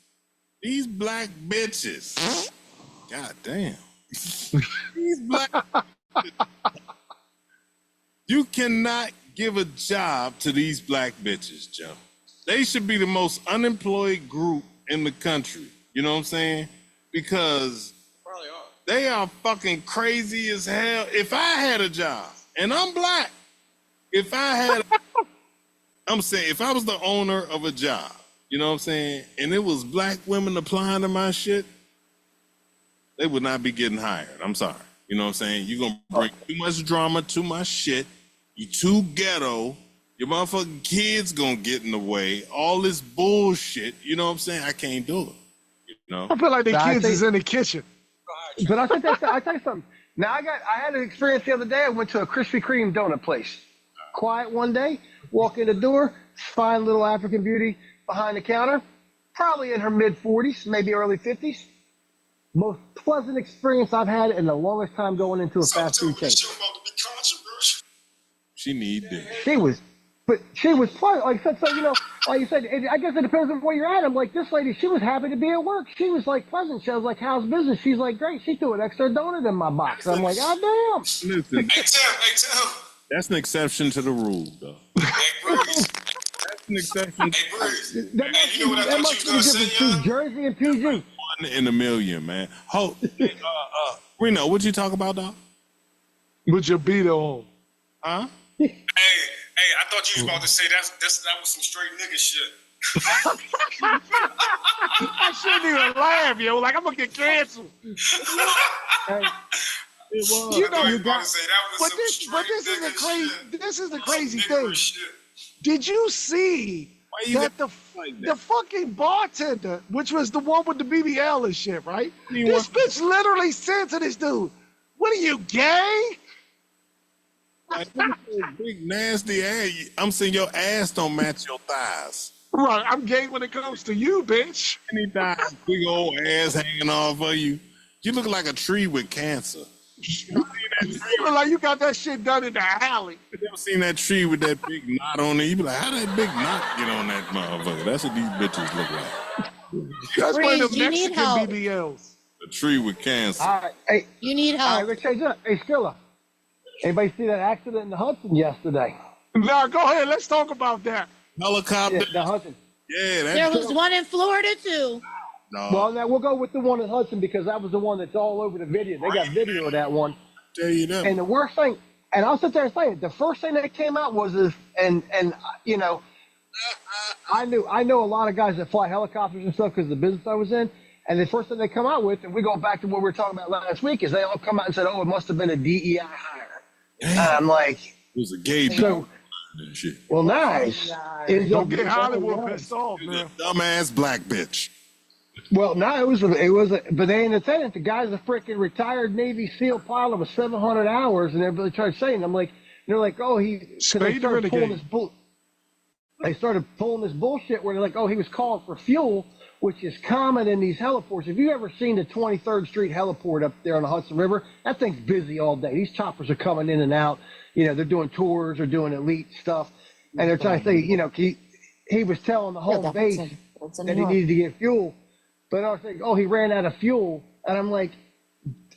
these black bitches. God damn. These black You cannot give a job to these black bitches, Joe. They should be the most unemployed group in the country. You know what I'm saying? Because they are fucking crazy as hell. If I had a job, and I'm black, I'm saying, if I was the owner of a job, you know what I'm saying, and it was black women applying to my shit, they would not be getting hired. I'm sorry. You know what I'm saying? You're going to bring too much drama to my shit. You too ghetto. Your motherfucking kids going to get in the way. All this bullshit. You know what I'm saying? I can't do it. You know? I feel like the kids is in the kitchen. But I tell you something. Now I had an experience the other day. I went to a Krispy Kreme donut place. Quiet one day, walk in the door, fine little African beauty behind the counter, probably in her mid 40s, maybe early 50s. Most pleasant experience I've had in the longest time going into a fast food chain. She need this. She was pleasant. Like I said, so, you know, like you said, I guess it depends on where you're at. I'm like, this lady, she was happy to be at work. She was like pleasant. She was like, how's business? She's like, great. She threw an extra donut in my box. I'm like, God damn. Listen, Hey, Tim. that's an exception to the rule, though. That's an exception. Hey, Bruce. That must be the difference between Jersey and PG. 1 in a million, man. Reno, what'd you talk about, dog? With your beat on. Huh? Hey, I thought you was about to say that was some straight nigga shit. I shouldn't even laugh, yo. Like, I'm going to get canceled. It was. You know, you got to say that was this is the crazy thing. Did you see that the fucking bartender, which was the one with the BBL and shit, right? This bitch literally said to this dude, "What are you, gay?" Like, big nasty ass. I'm saying your ass don't match your thighs. Right, I'm gay when it comes to you, bitch. Anytime, big old ass hanging off of you. You look like a tree with cancer. You look like you got that shit done in the alley. You ever seen that tree with that big knot on it? You be like, how that big knot get on that motherfucker? That's what these bitches look like. That's why the you need Mexican help. BBLs. A tree with cancer. All right, hey, You need all right, help. let's change up. Hey, Skilla, anybody see that accident in the Hudson yesterday? Now, go ahead. Let's talk about that. Helicopter. Yeah, the Hudson. Yeah, There was one in Florida too. No. Well, now we'll go with the one in Hudson because that was the one that's all over the video. They got video of that one. Tell you that. And the worst thing, and I'll sit there and say it, the first thing that came out was this, and you know, I know a lot of guys that fly helicopters and stuff because of the business I was in, and the first thing they come out with, and we go back to what we were talking about last week, is they all come out and said, oh, it must have been a DEI hire. And I'm like, It was a gay dude. so, And shit. well, nice. Don't get Hollywood pissed off, man. Dumbass black bitch. Well, no, it was but they ain't attendant. The guy's a freaking retired Navy SEAL pilot with 700 hours, and everybody started saying, I'm like, they're like, oh, they started pulling this bullshit where they're like, oh, he was called for fuel, which is common in these heliports. If you've ever seen the 23rd Street heliport up there on the Hudson River, that thing's busy all day. These choppers are coming in and out. You know, they're doing tours or doing elite stuff, and they're trying to say, you know, he was telling the home base that he needed to get fuel. But I was thinking, oh, he ran out of fuel. And I'm like,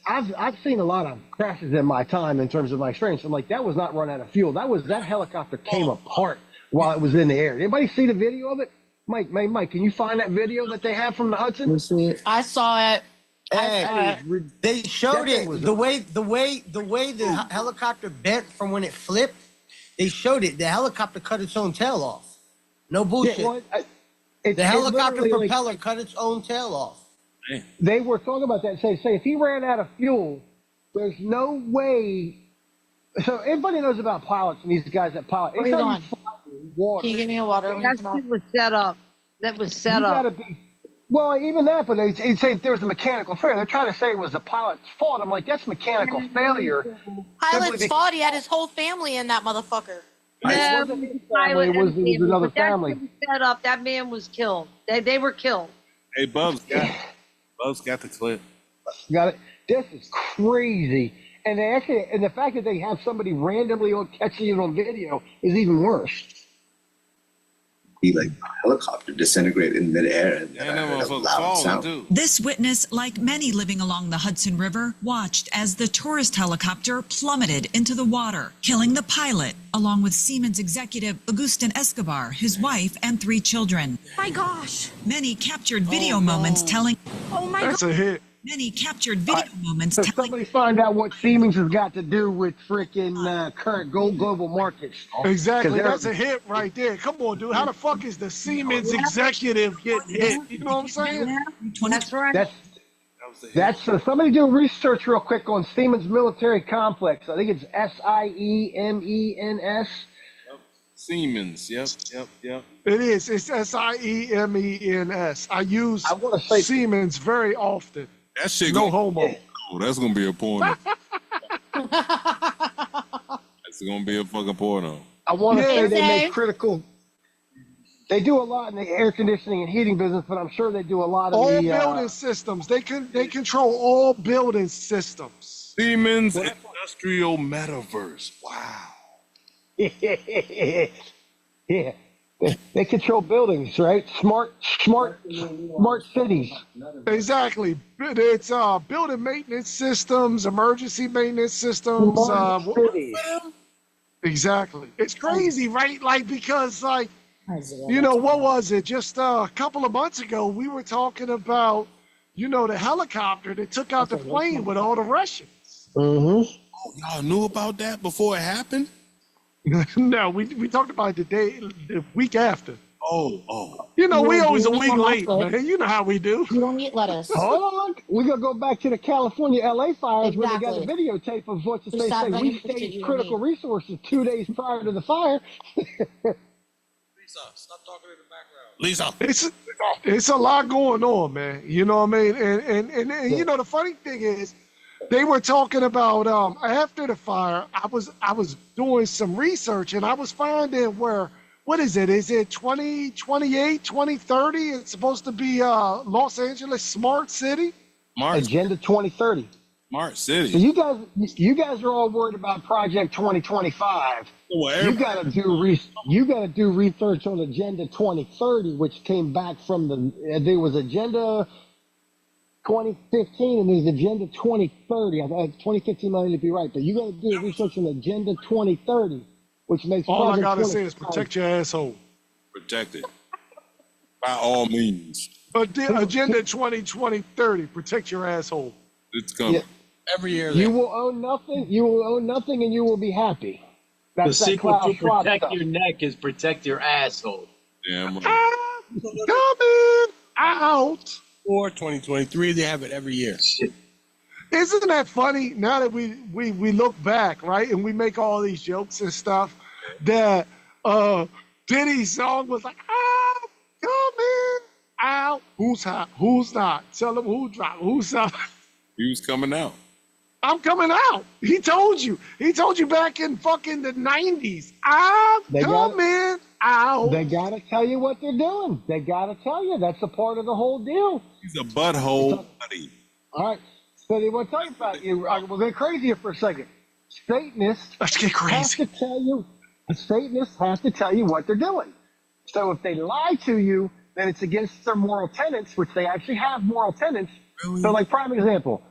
I've seen a lot of crashes in my time in terms of my experience. I'm like, that was not run out of fuel. That helicopter came apart while it was in the air. Anybody see the video of it? Mike, can you find that video that they have from the Hudson? I saw it. They showed it the way the helicopter bent from when it flipped. They showed it. The helicopter cut its own tail off. No bullshit. Yeah, well, the helicopter propeller cut its own tail off. They were talking about that. Say if he ran out of fuel, there's no way. So everybody knows about pilots and these guys that pilot. Hold on. Water. Can you give me a water? That shit was set up. That was set up. Well, even that, but they say there was a mechanical failure. They're trying to say it was the pilot's fault. I'm like, that's mechanical failure. Pilot's fault. He had his whole family in that motherfucker. No, It wasn't his family, it was another but that family. was set up. That man was killed. They were killed. Hey, Bubs got the clip. Got it. This is crazy. And they actually, and the fact that they have somebody randomly catching it on video is even worse. He like a helicopter disintegrate in midair and then I heard a loud sound. This witness, like many living along the Hudson River, watched as the tourist helicopter plummeted into the water, killing the pilot, along with Siemens executive Agustin Escobar, his wife, and 3 children. My gosh. Many captured video moments telling. Oh my That's a hit. Many captured video moments So telling. somebody find out what Siemens has got to do with freaking current global markets. Exactly. That's a hit right there. Come on, dude. How the fuck is the Siemens executive getting hit? You know what I'm saying? That's right. That's somebody do research real quick on Siemens military complex. I think it's SIEMENS. Siemens. Yep. It is. It's SIEMENS. I use Siemens very often. That shit no homo. Oh, that's gonna be a porno. That's gonna be a fucking porno. I want to say they make critical. They do a lot in the air conditioning and heating business, but I'm sure they do a lot of all the building systems. They control all building systems. Cities industrial metaverse. Wow. Yeah. They control buildings, right? Smart cities. Exactly. It's building maintenance systems, emergency maintenance systems. Exactly. It's crazy, right? Like, because, like, you know, what was it? Just a couple of months ago, we were talking about, you know, the helicopter that took out the plane with all the Russians. Mm-hmm. Oh, y'all knew about that before it happened? No, we talked about it the week after. Oh. You know, we always a week late, man. You know how we do. You don't eat lettuce. Hold on. We're going to go back to the California LA fires where they got a videotape of what they say. We staged critical resources 2 days prior to the fire. Lisa, stop talking in the background. Lisa. It's a lot going on, man. You know what I mean? And you know, the funny thing is, they were talking about after the fire. I was doing some research and I was finding what is it? Is it 2028, 2030? It's supposed to be Los Angeles smart city. Agenda 2030. Smart city. So you guys are all worried about Project 2025. Well, you got to do research on Agenda 2030, which came back from there was Agenda 2015 and there's Agenda 2030. I thought 2015 might be right, but you got to do research on Agenda 2030, which makes all Project I gotta say is protect your asshole. Protect it by all means. Agenda 2030. Protect your asshole. It's coming. Yeah. Every year. You will own nothing. You will own nothing, and you will be happy. That's the secret to protect your neck is protect your asshole. Damn right. Coming out. Or 2023, they have it every year. Isn't that funny? Now that we look back, right, and we make all these jokes and stuff, that Diddy's song was like, "I'm coming out." Who's hot? Who's not? Tell them who dropped. Who's up? He was coming out. I'm coming out. He told you. He told you back in fucking the 90s. I'm coming out. They gotta tell you what they're doing. They gotta tell you. That's a part of the whole deal. He's a butthole buddy. All right. So they want to tell you about you. We'll get crazy here for a second. Satanists. Let's get crazy. Have to tell you. Satanists have to tell you what they're doing. So if they lie to you, then it's against their moral tenets, which they actually have moral tenets. Really? So, like, prime example.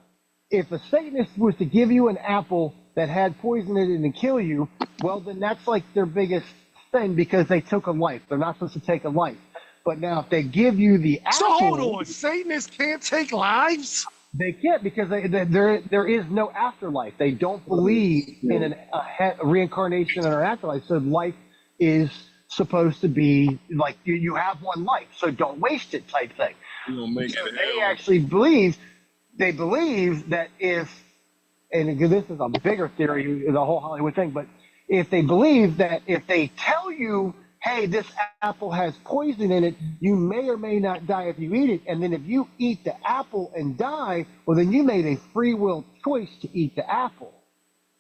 If a Satanist was to give you an apple that had poison in it and kill you, well, then that's like their biggest thing because they took a life. They're not supposed to take a life. But now if they give you the apple... So hold on. Satanists can't take lives? They can't because there is no afterlife. They don't believe in a reincarnation or afterlife. So life is supposed to be like you have one life, so don't waste it type thing. They actually believe... They believe that if, and this is a bigger theory, the whole Hollywood thing, but if they believe that if they tell you hey, this apple has poison in it. You may or may not die if you eat it. And then if you eat the apple and die, well, then you made a free will choice to eat the apple.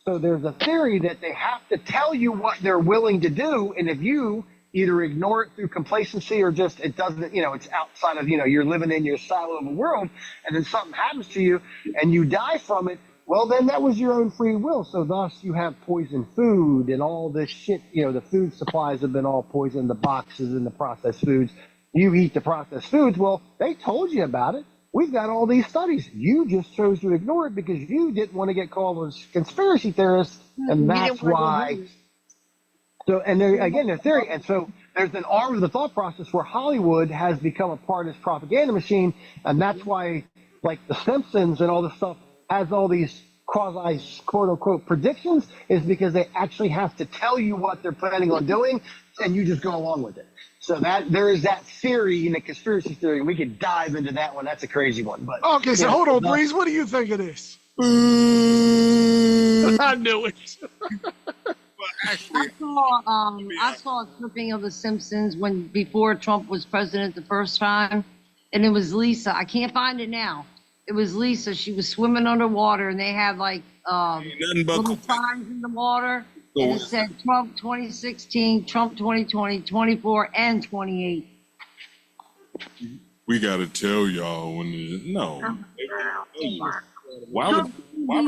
So there's a theory that they have to tell you what they're willing to do. And if you either ignore it through complacency or just it doesn't, it's outside of, you're living in your silo of a world, and then something happens to you and you die from it, well, then that was your own free will. So thus you have poisoned food and all this shit. The food supplies have been all poisoned, the boxes and the processed foods. You eat the processed foods. Well, they told you about it. We've got all these studies. You just chose to ignore it because you didn't want to get called as conspiracy theorists, and that's why. So, and there again, their theory, and so there's an arm of the thought process where Hollywood has become a part of this propaganda machine, and that's why, like The Simpsons and all this stuff has all these quasi quote unquote predictions, is because they actually have to tell you what they're planning on doing, and you just go along with it. So that there is that theory in the conspiracy theory, and we could dive into that one. That's a crazy one. But okay, so hold on, Breeze. What do you think of this? I knew it. I saw a clipping of The Simpsons before Trump was president the first time, and it was Lisa. I can't find it now. It was Lisa. She was swimming underwater, and they had like little signs in the water, and it said Trump 2016, Trump 2020, 24, and 28. We gotta tell y'all Why would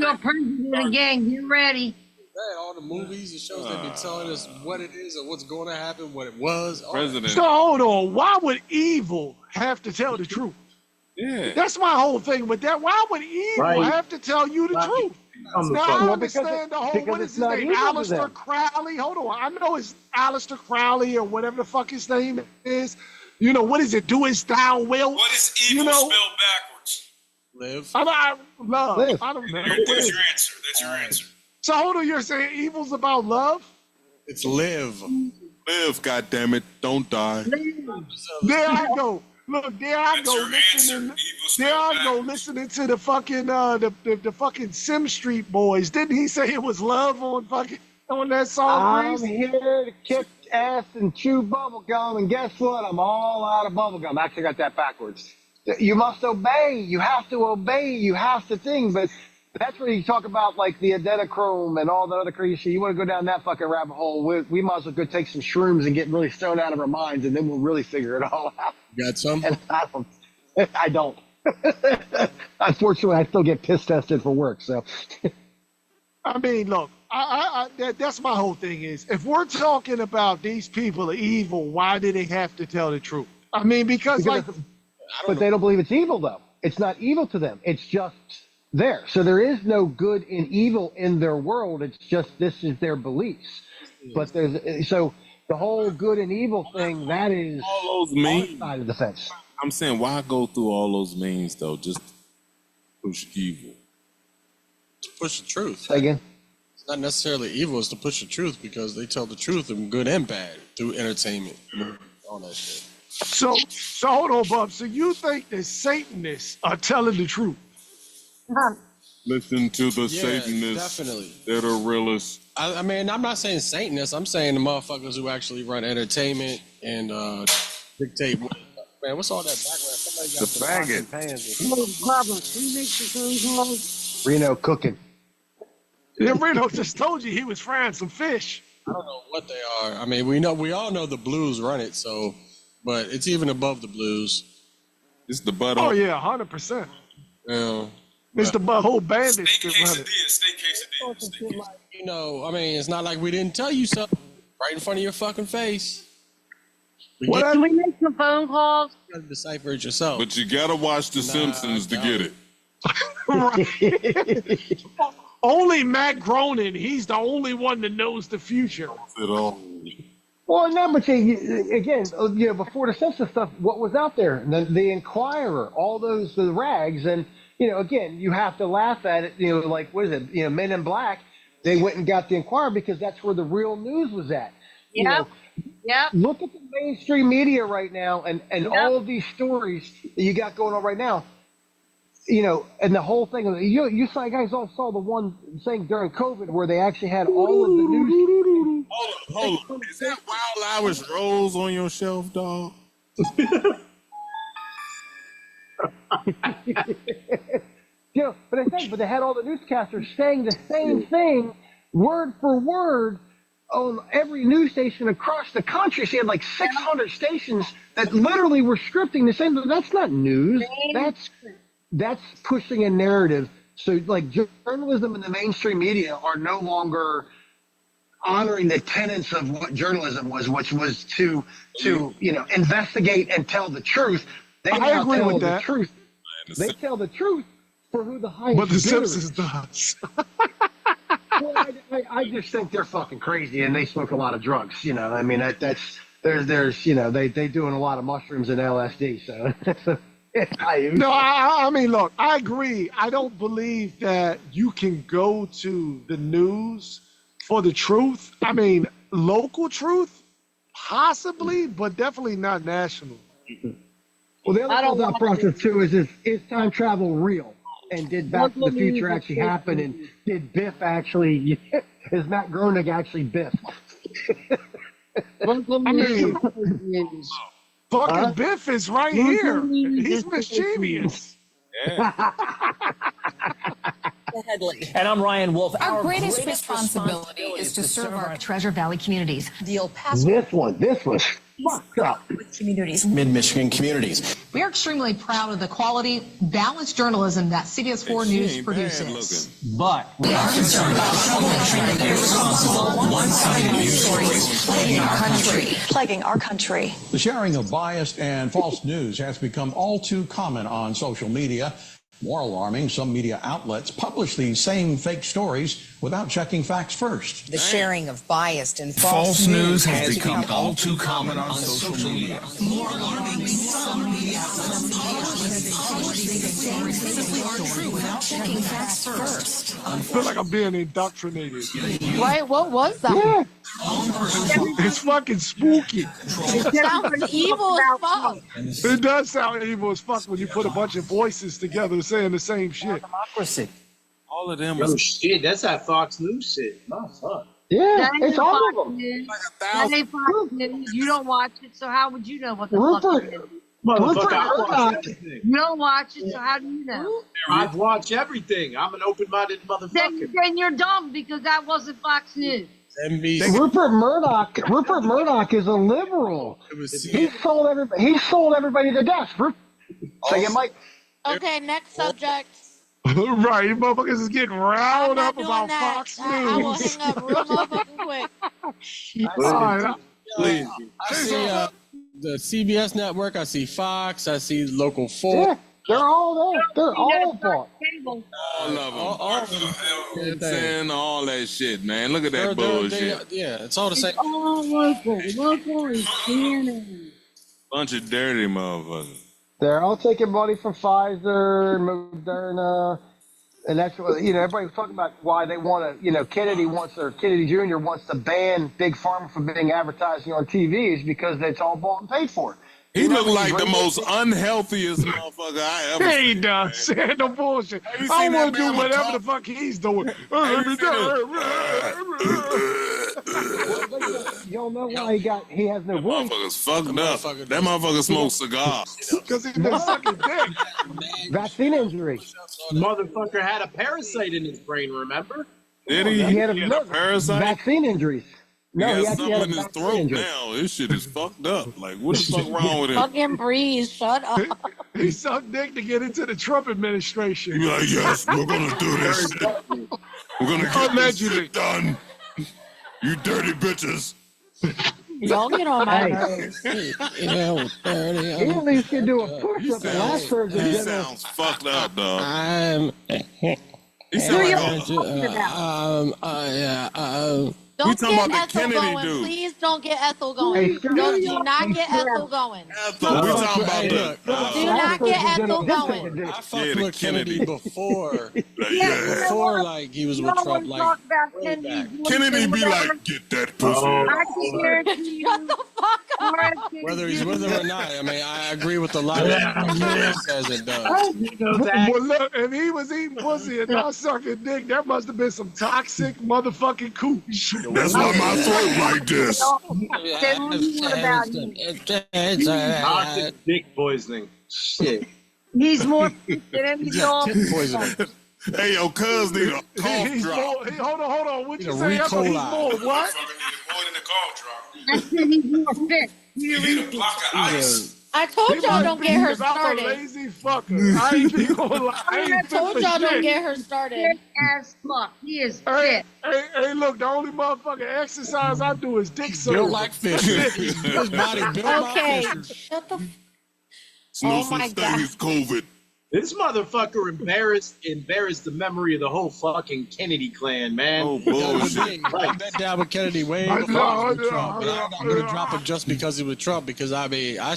you're president again? Get ready. All the movies, the shows that be telling us what it is or what's going to happen, what it was. President. So hold on. Why would evil have to tell the truth? Yeah. That's my whole thing with that. Why would evil have to tell you the truth? Now, I understand the whole, what is his name? Aleister Crowley. Hold on. I know it's Aleister Crowley or whatever the fuck his name is. What is it? Do as thou wilt. What is evil spelled backwards? Live. Love. Live. I don't know. That's your answer. That's your answer. So hold on, you're saying evil's about love? It's live. Live, goddammit. Don't die. There I go. Look, there I go listening. There I go listening to the fucking the fucking Sim Street Boys. Didn't he say it was love on that song? I'm here to kick ass and chew bubble gum, and guess what? I'm all out of bubble gum. Actually, got that backwards. You must obey. You have to obey. You have to think. But that's where you talk about like the adrenochrome and all that other crazy shit. You want to go down that fucking rabbit hole? We might as well go take some shrooms and get really stoned out of our minds, and then we'll really figure it all out. You got some? And I don't. Unfortunately, I still get piss tested for work. So, I mean, look, that's my whole thing is if we're talking about these people are evil, why do they have to tell the truth? I mean, because like, but they don't believe it's evil though. It's not evil to them. It's just there. So there is no good and evil in their world. It's just this is their beliefs. But so the whole good and evil thing, that is all those memes side of the fence. I'm saying, why go through all those memes though? Just push evil. To push the truth. Say again? It's not necessarily evil, it's to push the truth because they tell the truth in good and bad through entertainment, all that shit. So hold on, Bob. So you think that Satanists are telling the truth? Listen to the Satanists. Definitely. They're the realest. I mean, I'm not saying Satanists. I'm saying the motherfuckers who actually run entertainment and dictate. Man, what's all that background? Somebody got the faggot. Pans. Reno cooking. Yeah, Reno just told you he was frying some fish. I don't know what they are. I mean, we all know the Blues run it, so, but it's even above the Blues. It's the butt. Oh yeah, 100%. Yeah. It's the whole bandit that run it. Steak quesadilla. You know, I mean, it's not like we didn't tell you something right in front of your fucking face. Can we make some phone calls? You gotta decipher it yourself. But you gotta watch The Simpsons to get it. Only Matt Groening, he's the only one that knows the future. It all. Well, no, but again, before the Simpsons stuff, what was out there? The Inquirer, all those the rags, and again, you have to laugh at it. Like what is it? Men in Black. They went and got the Inquirer because that's where the real news was at. Yep. Look at the mainstream media right now, and all of these stories that you got going on right now. and the whole thing. You saw guys all saw the one thing during COVID where they actually had all of the news. Hold on. Is that Wild Irish Rose on your shelf, dog? But they had all the newscasters saying the same thing, word for word, on every news station across the country. So you had like 600 stations that literally were scripting the same. That's not news. That's pushing a narrative. So like journalism and the mainstream media are no longer honoring the tenets of what journalism was, which was to investigate and tell the truth. They I agree tell with the that. truth. They tell the truth for who the highest But the bidder Simpsons is. does. Well, I just think they're fucking crazy and they smoke a lot of drugs. I mean, that's they doing a lot of mushrooms and LSD. So No, I mean, look, I agree. I don't believe that you can go to the news for the truth. I mean, local truth, possibly, but definitely not national. Well, the other thought process too is time travel real? And did Back to the Future actually happen? And did Biff actually? Is Matt Groening actually Biff? I mean, fucking Biff is right here. He's mischievous. And I'm Ryan Wolf. Our greatest responsibility is to serve our Treasure Valley communities. The El Paso This was fucked up. communities. Mid-Michigan communities. We are extremely proud of the quality, balanced journalism that CBS 4 News produces. But We are concerned about troubling, irresponsible, one-sided news stories plaguing our country. Plaguing our country. The sharing of biased and false news has become all too common on social media. More alarming, some media outlets publish these same fake stories without checking facts first. The sharing of biased and False news has become all too common on social media. More alarming, some media simply aren't true without checking facts first. I feel like I'm being indoctrinated. Right? What was that? It's fucking spooky. It sounds evil as fuck. It does sound evil as fuck when you put a bunch of voices together saying the same shit. Democracy. All of them. Oh shit, that's that Fox News shit. Oh fuck. Yeah, That it's ain't all Fox of them. News. That ain't Fox News. You don't watch it, so how would you know what the fuck Rupert, it is? Motherfucker, I watch everything. You don't watch it, so how do you know? I've watched everything. I'm an open-minded motherfucker. Then you're dumb because that wasn't Fox News. Rupert Murdoch is a liberal. He sold everybody to death. So you might. Okay, next subject. Right, you motherfuckers is getting riled up about Fox News. I will hang up real motherfucking quick. All right, Please. I see the CBS network. I see Fox. I see Local 4. Yeah, they're all there. They're all bought. All of them. All that shit, man. Look at that bullshit. Yeah, it's all the same. Oh, local is CNN. Bunch of dirty motherfuckers. They're all taking money from Pfizer, Moderna, and that's what everybody was talking about why they want to. Kennedy Jr. wants to ban Big Pharma from being advertising on TV is because it's all bought and paid for. He looked like the most unhealthiest motherfucker I ever He does. No bullshit. I want to do whatever the fuck he's doing. You don't know why he has no voice. Motherfucker's fucked up. That motherfucker smokes cigars. Because he's been sucking dick. Vaccine injury. Motherfucker had a parasite in his brain, remember? Did he? He had a parasite? Vaccine injuries. No, he he got actually something had in his vaccine throat injury. now. This shit is fucked up. Like, what the fuck wrong with him? Fucking breathe. Shut up. He sucked dick to get into the Trump administration. He be like, yes, we're gonna do this. We're gonna get this shit done. You dirty bitches. Y'all get on my Hey. nerves. He at least can do a push-up. The last person He did sounds fucked up, dog. I'm. He sounds like Who you talking about? The Don't talking get about the Ethel Kennedy going. dude. Please don't get Ethel going. Hey, Do not get Ethel going. Ethel, we talking about the. Do not get Ethel going. I fucked Yeah, the with Kennedy Kennedy. before. Yeah. Before, like, he was with Trump. Like, way back. Kennedy be like, get that pussy. I can guarantee you. Shut the fuck up. Whether he's with him or not, I mean, I agree with a lot of what Kennedy says and does. But look, if he was eating pussy and not sucking dick, that must have been some toxic motherfucking cooch. That's why my throat like this. Toxic dick poisoning. Shit. He's more than any dog. Hey, yo, cuz need a cough He's drop. more, hold on. What you a say? I thought he's Ricola. more what? More than the cough drop. I said he's more fit. You need a block of ice. I told y'all don't get her I'm a started. lazy fucker. I ain't even gonna lie. I ain't I fit told for y'all don't shit. get her started. Fit as fuck. He is Hey, fit. hey, look, the only motherfucking exercise I do is dick Built circle. like Fisher. His body built Okay, like Fisher. shut the. It's no Oh my such thing God. as COVID. This motherfucker embarrassed the memory of the whole fucking Kennedy clan, man. Oh, bullshit. I bet down with Kennedy way I before know, he was with I Trump. But I'm not going to drop him just because he was Trump. Because I mean, I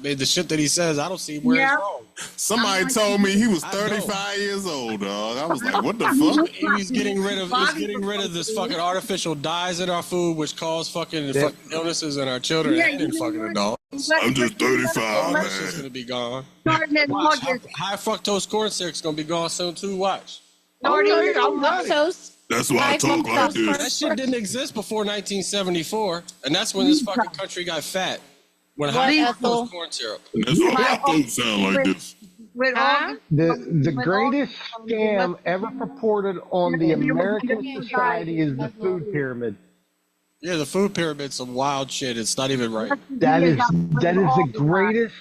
mean, the shit that he says, I don't see where Yeah. it's wrong. Somebody told me he was I don't. 35 years old, dog. I was like, what the fuck? He's getting rid of this fucking artificial dyes in our food, which cause fucking illnesses in our children Yeah, and in you know fucking what? adults. I'm just 35, All man. that shit's gonna be gone. Starting in Watch, August. high fructose corn syrup's gonna be gone soon too. Watch. Okay, I'm ready. Lactose. That's why I High talk like fructose this. That shit didn't exist before 1974, and that's when this fucking country got fat. When high Ethel? fructose corn syrup. That's why I don't sound like this. With Huh? The greatest scam ever purported on the American society is the food pyramid. Yeah, the food pyramid's some wild shit. It's not even right. That is the greatest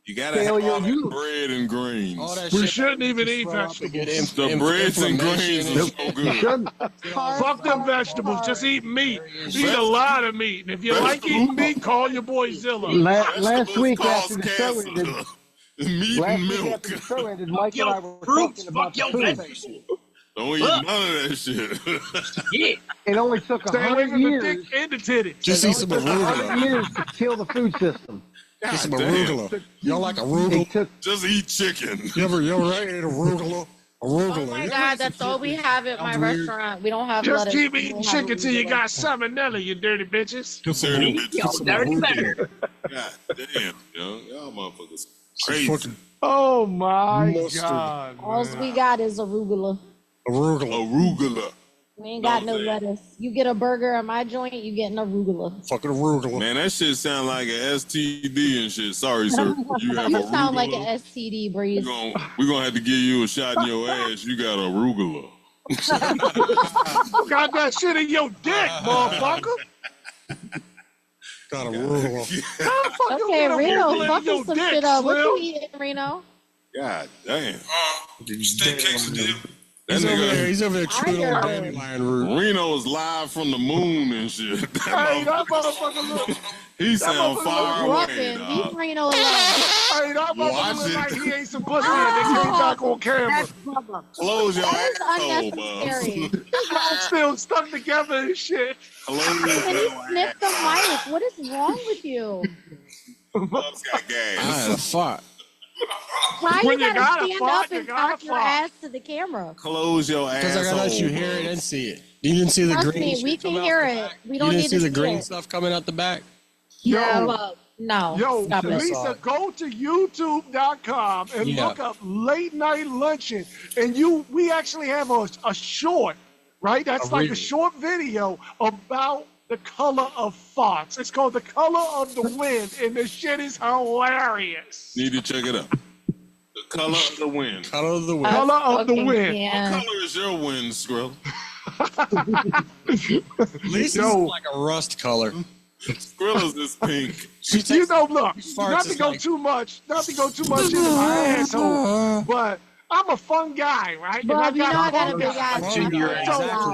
You gotta failure. have You bread and greens. All that We shit. shouldn't even eat vegetables. The breads and greens are so good. should. Fuck them vegetables. Just eat meat. Eat a lot of meat. And if you like eating meat, call your boy Zilla. Last week Cause after the show cancer. ended, Meat last and week milk. after the show ended, Mike and I were Fruits, talking about fuck the your food. vegetables. Don't eat none of that shit. Yeah. It only took Stay away 100 from the years. dick and the titty. Just eat some 100 arugula. years to kill the food system. Get some damn. arugula. Y'all like arugula? It took Just eat chicken. You ever ate arugula? Oh my God, that's all we have at my restaurant. We don't have Just lettuce. keep We eating don't have chicken till you arugula. got salmonella, you dirty bitches. Dirty bitch. Dirty bird. God damn, yo. Y'all motherfuckers crazy. Oh my Mustard. God. All man. we got is arugula. Arugula. We ain't got no Okay. lettuce. You get a burger at my joint, you get an arugula. Fucking arugula. Man, that shit sound like an STD and shit. Sorry, sir. You have You sound like arugula. an STD, Breeze. We're gonna have to give you a shot in your ass. You got arugula. Got that shit in your dick, motherfucker. Got arugula. How the fuck you Okay, get Reno, arugula in fucking your some dick, shit up. What you Slim? eating, Reno? God damn. Steak quesadilla. That nigga, He's over there chewing on Fire. dandelion root. Reno is live from the moon and shit. Hey, that motherfucker look. He sound motherfucker far look away, Fucking, leave dog. Reno alone. Hey, that Watch motherfucker look it. like he ate some pussy and they came back on camera. Close your That is asshole, unnecessary. bub. Y'all still stuck together and shit. Close Can you your sniff the mic? What is wrong with you? Bub's got I gas. had a fart. Why When you you gotta gotta stand fart, up you and gotta cock your fart. ass to the camera? Close your Because asshole. I gotta let you hear it and see it. You didn't see the Trust green me, shit we come can out hear the it. back? We You don't didn't need see to the see green it. stuff coming out the back? No, Yo, stop it. Lisa, go to youtube.com and Yeah. look up Late Night Lunchin. And we actually have a short, right? That's like a short video about the color of farts. It's called The Color of the Wind, and the shit is hilarious. Need to check it out. The color of the wind. Color of the wind. Color of the fucking wind. can't. What color is your wind, Skrill? Lisa's Yo. like a rust color. Skrill is pink. She You know, look, farts not to is go like- too much into my asshole, but I'm a fun guy, right? Bob, you know I got a big ass. Exactly.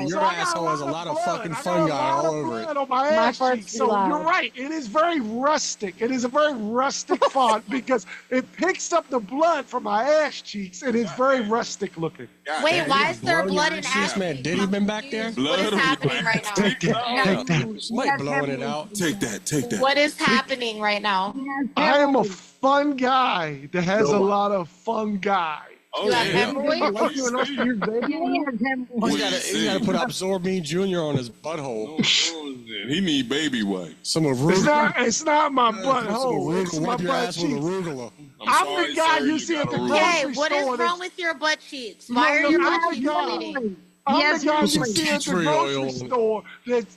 Your asshole has a lot of fucking fun guy all over it. On my ass cheeks. So you're right. It is very rustic. It is a very rustic font because it picks up the blood from my ass cheeks. It is very rustic looking. Wait, why is there blood in ass? Man, Diddy been back there? What is happening right now? Take that. Somebody blowing it out. Take that. What is happening right now? I am a fun guy that has a lot of fun guy. You have hemorrhoids? He's got to put Absorbine Jr. on his butthole. He need baby wipes. Some arugula. It's not my butthole. It's my Wipe your butt ass with cheeks. arugula. I'm the guy you see at the grocery Hey, store. what is wrong with your butt cheeks? Why are No, your no, butt I'm cheeks the guy. bleeding? I'm the guy you see at the grocery store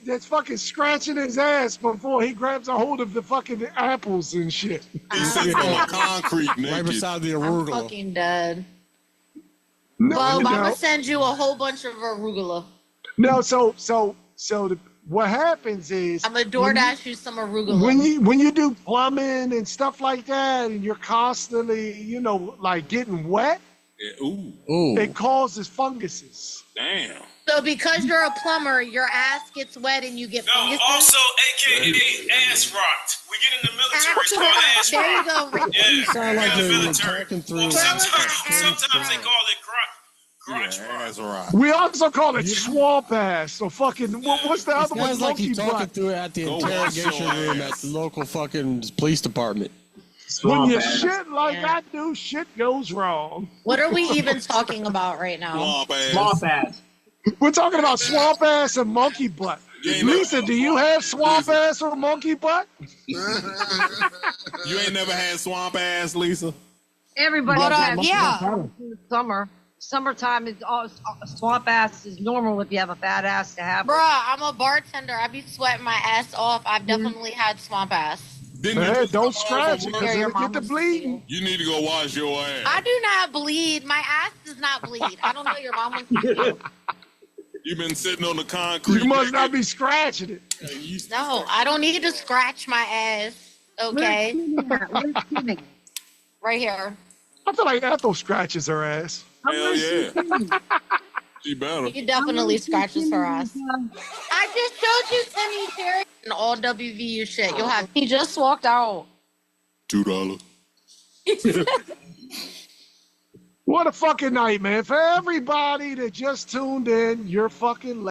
that's fucking scratching his ass before he grabs a hold of the fucking apples and shit. He's sitting on concrete naked. Right beside the I'm arugula. fucking dead. No, Bob, I'm no. gonna send you a whole bunch of arugula. No, what happens is I'm gonna DoorDash you some arugula. when you do plumbing and stuff like that, and you're constantly, like getting wet, it causes funguses. Damn. So because you're a plumber, your ass gets wet and you get funguses? Also, AKA ass rocked. We get in the military, it's called ass There you rocked. go, Rick. Yeah, Sound like in the you're military. talking through. Sometimes they call it crotch rock. We also call it swamp ass. So fucking what's the other one? Sounds like he's Monkey talking butt. through it at the interrogation room at the local fucking police department. When you shit like I do, shit goes wrong. What are we even talking about right now? Swamp ass. We're talking about swamp ass and monkey butt. Lisa, do you have swamp ass or monkey butt? You ain't never had swamp ass, Lisa? Everybody But, has yeah. summer. Summertime is swamp ass is normal if you have a fat ass to have. Bruh, I'm a bartender. I be sweating my ass off. I've definitely had swamp ass. Hey, don't scratch it because it'll get the bleeding. You need to go wash your ass. I do not bleed. My ass does not bleed. I don't know your mom was. You've been sitting on the concrete. You must not be scratching it. No, I don't need to scratch my ass. Okay. Right here. I feel like Ethel scratches her ass. Hell yeah. She better. He definitely scratches her ass. I just showed you Timmy Terry and all WVU shit. You'll have. He just walked out. $2. What a fucking night, man. For everybody that just tuned in, you're fucking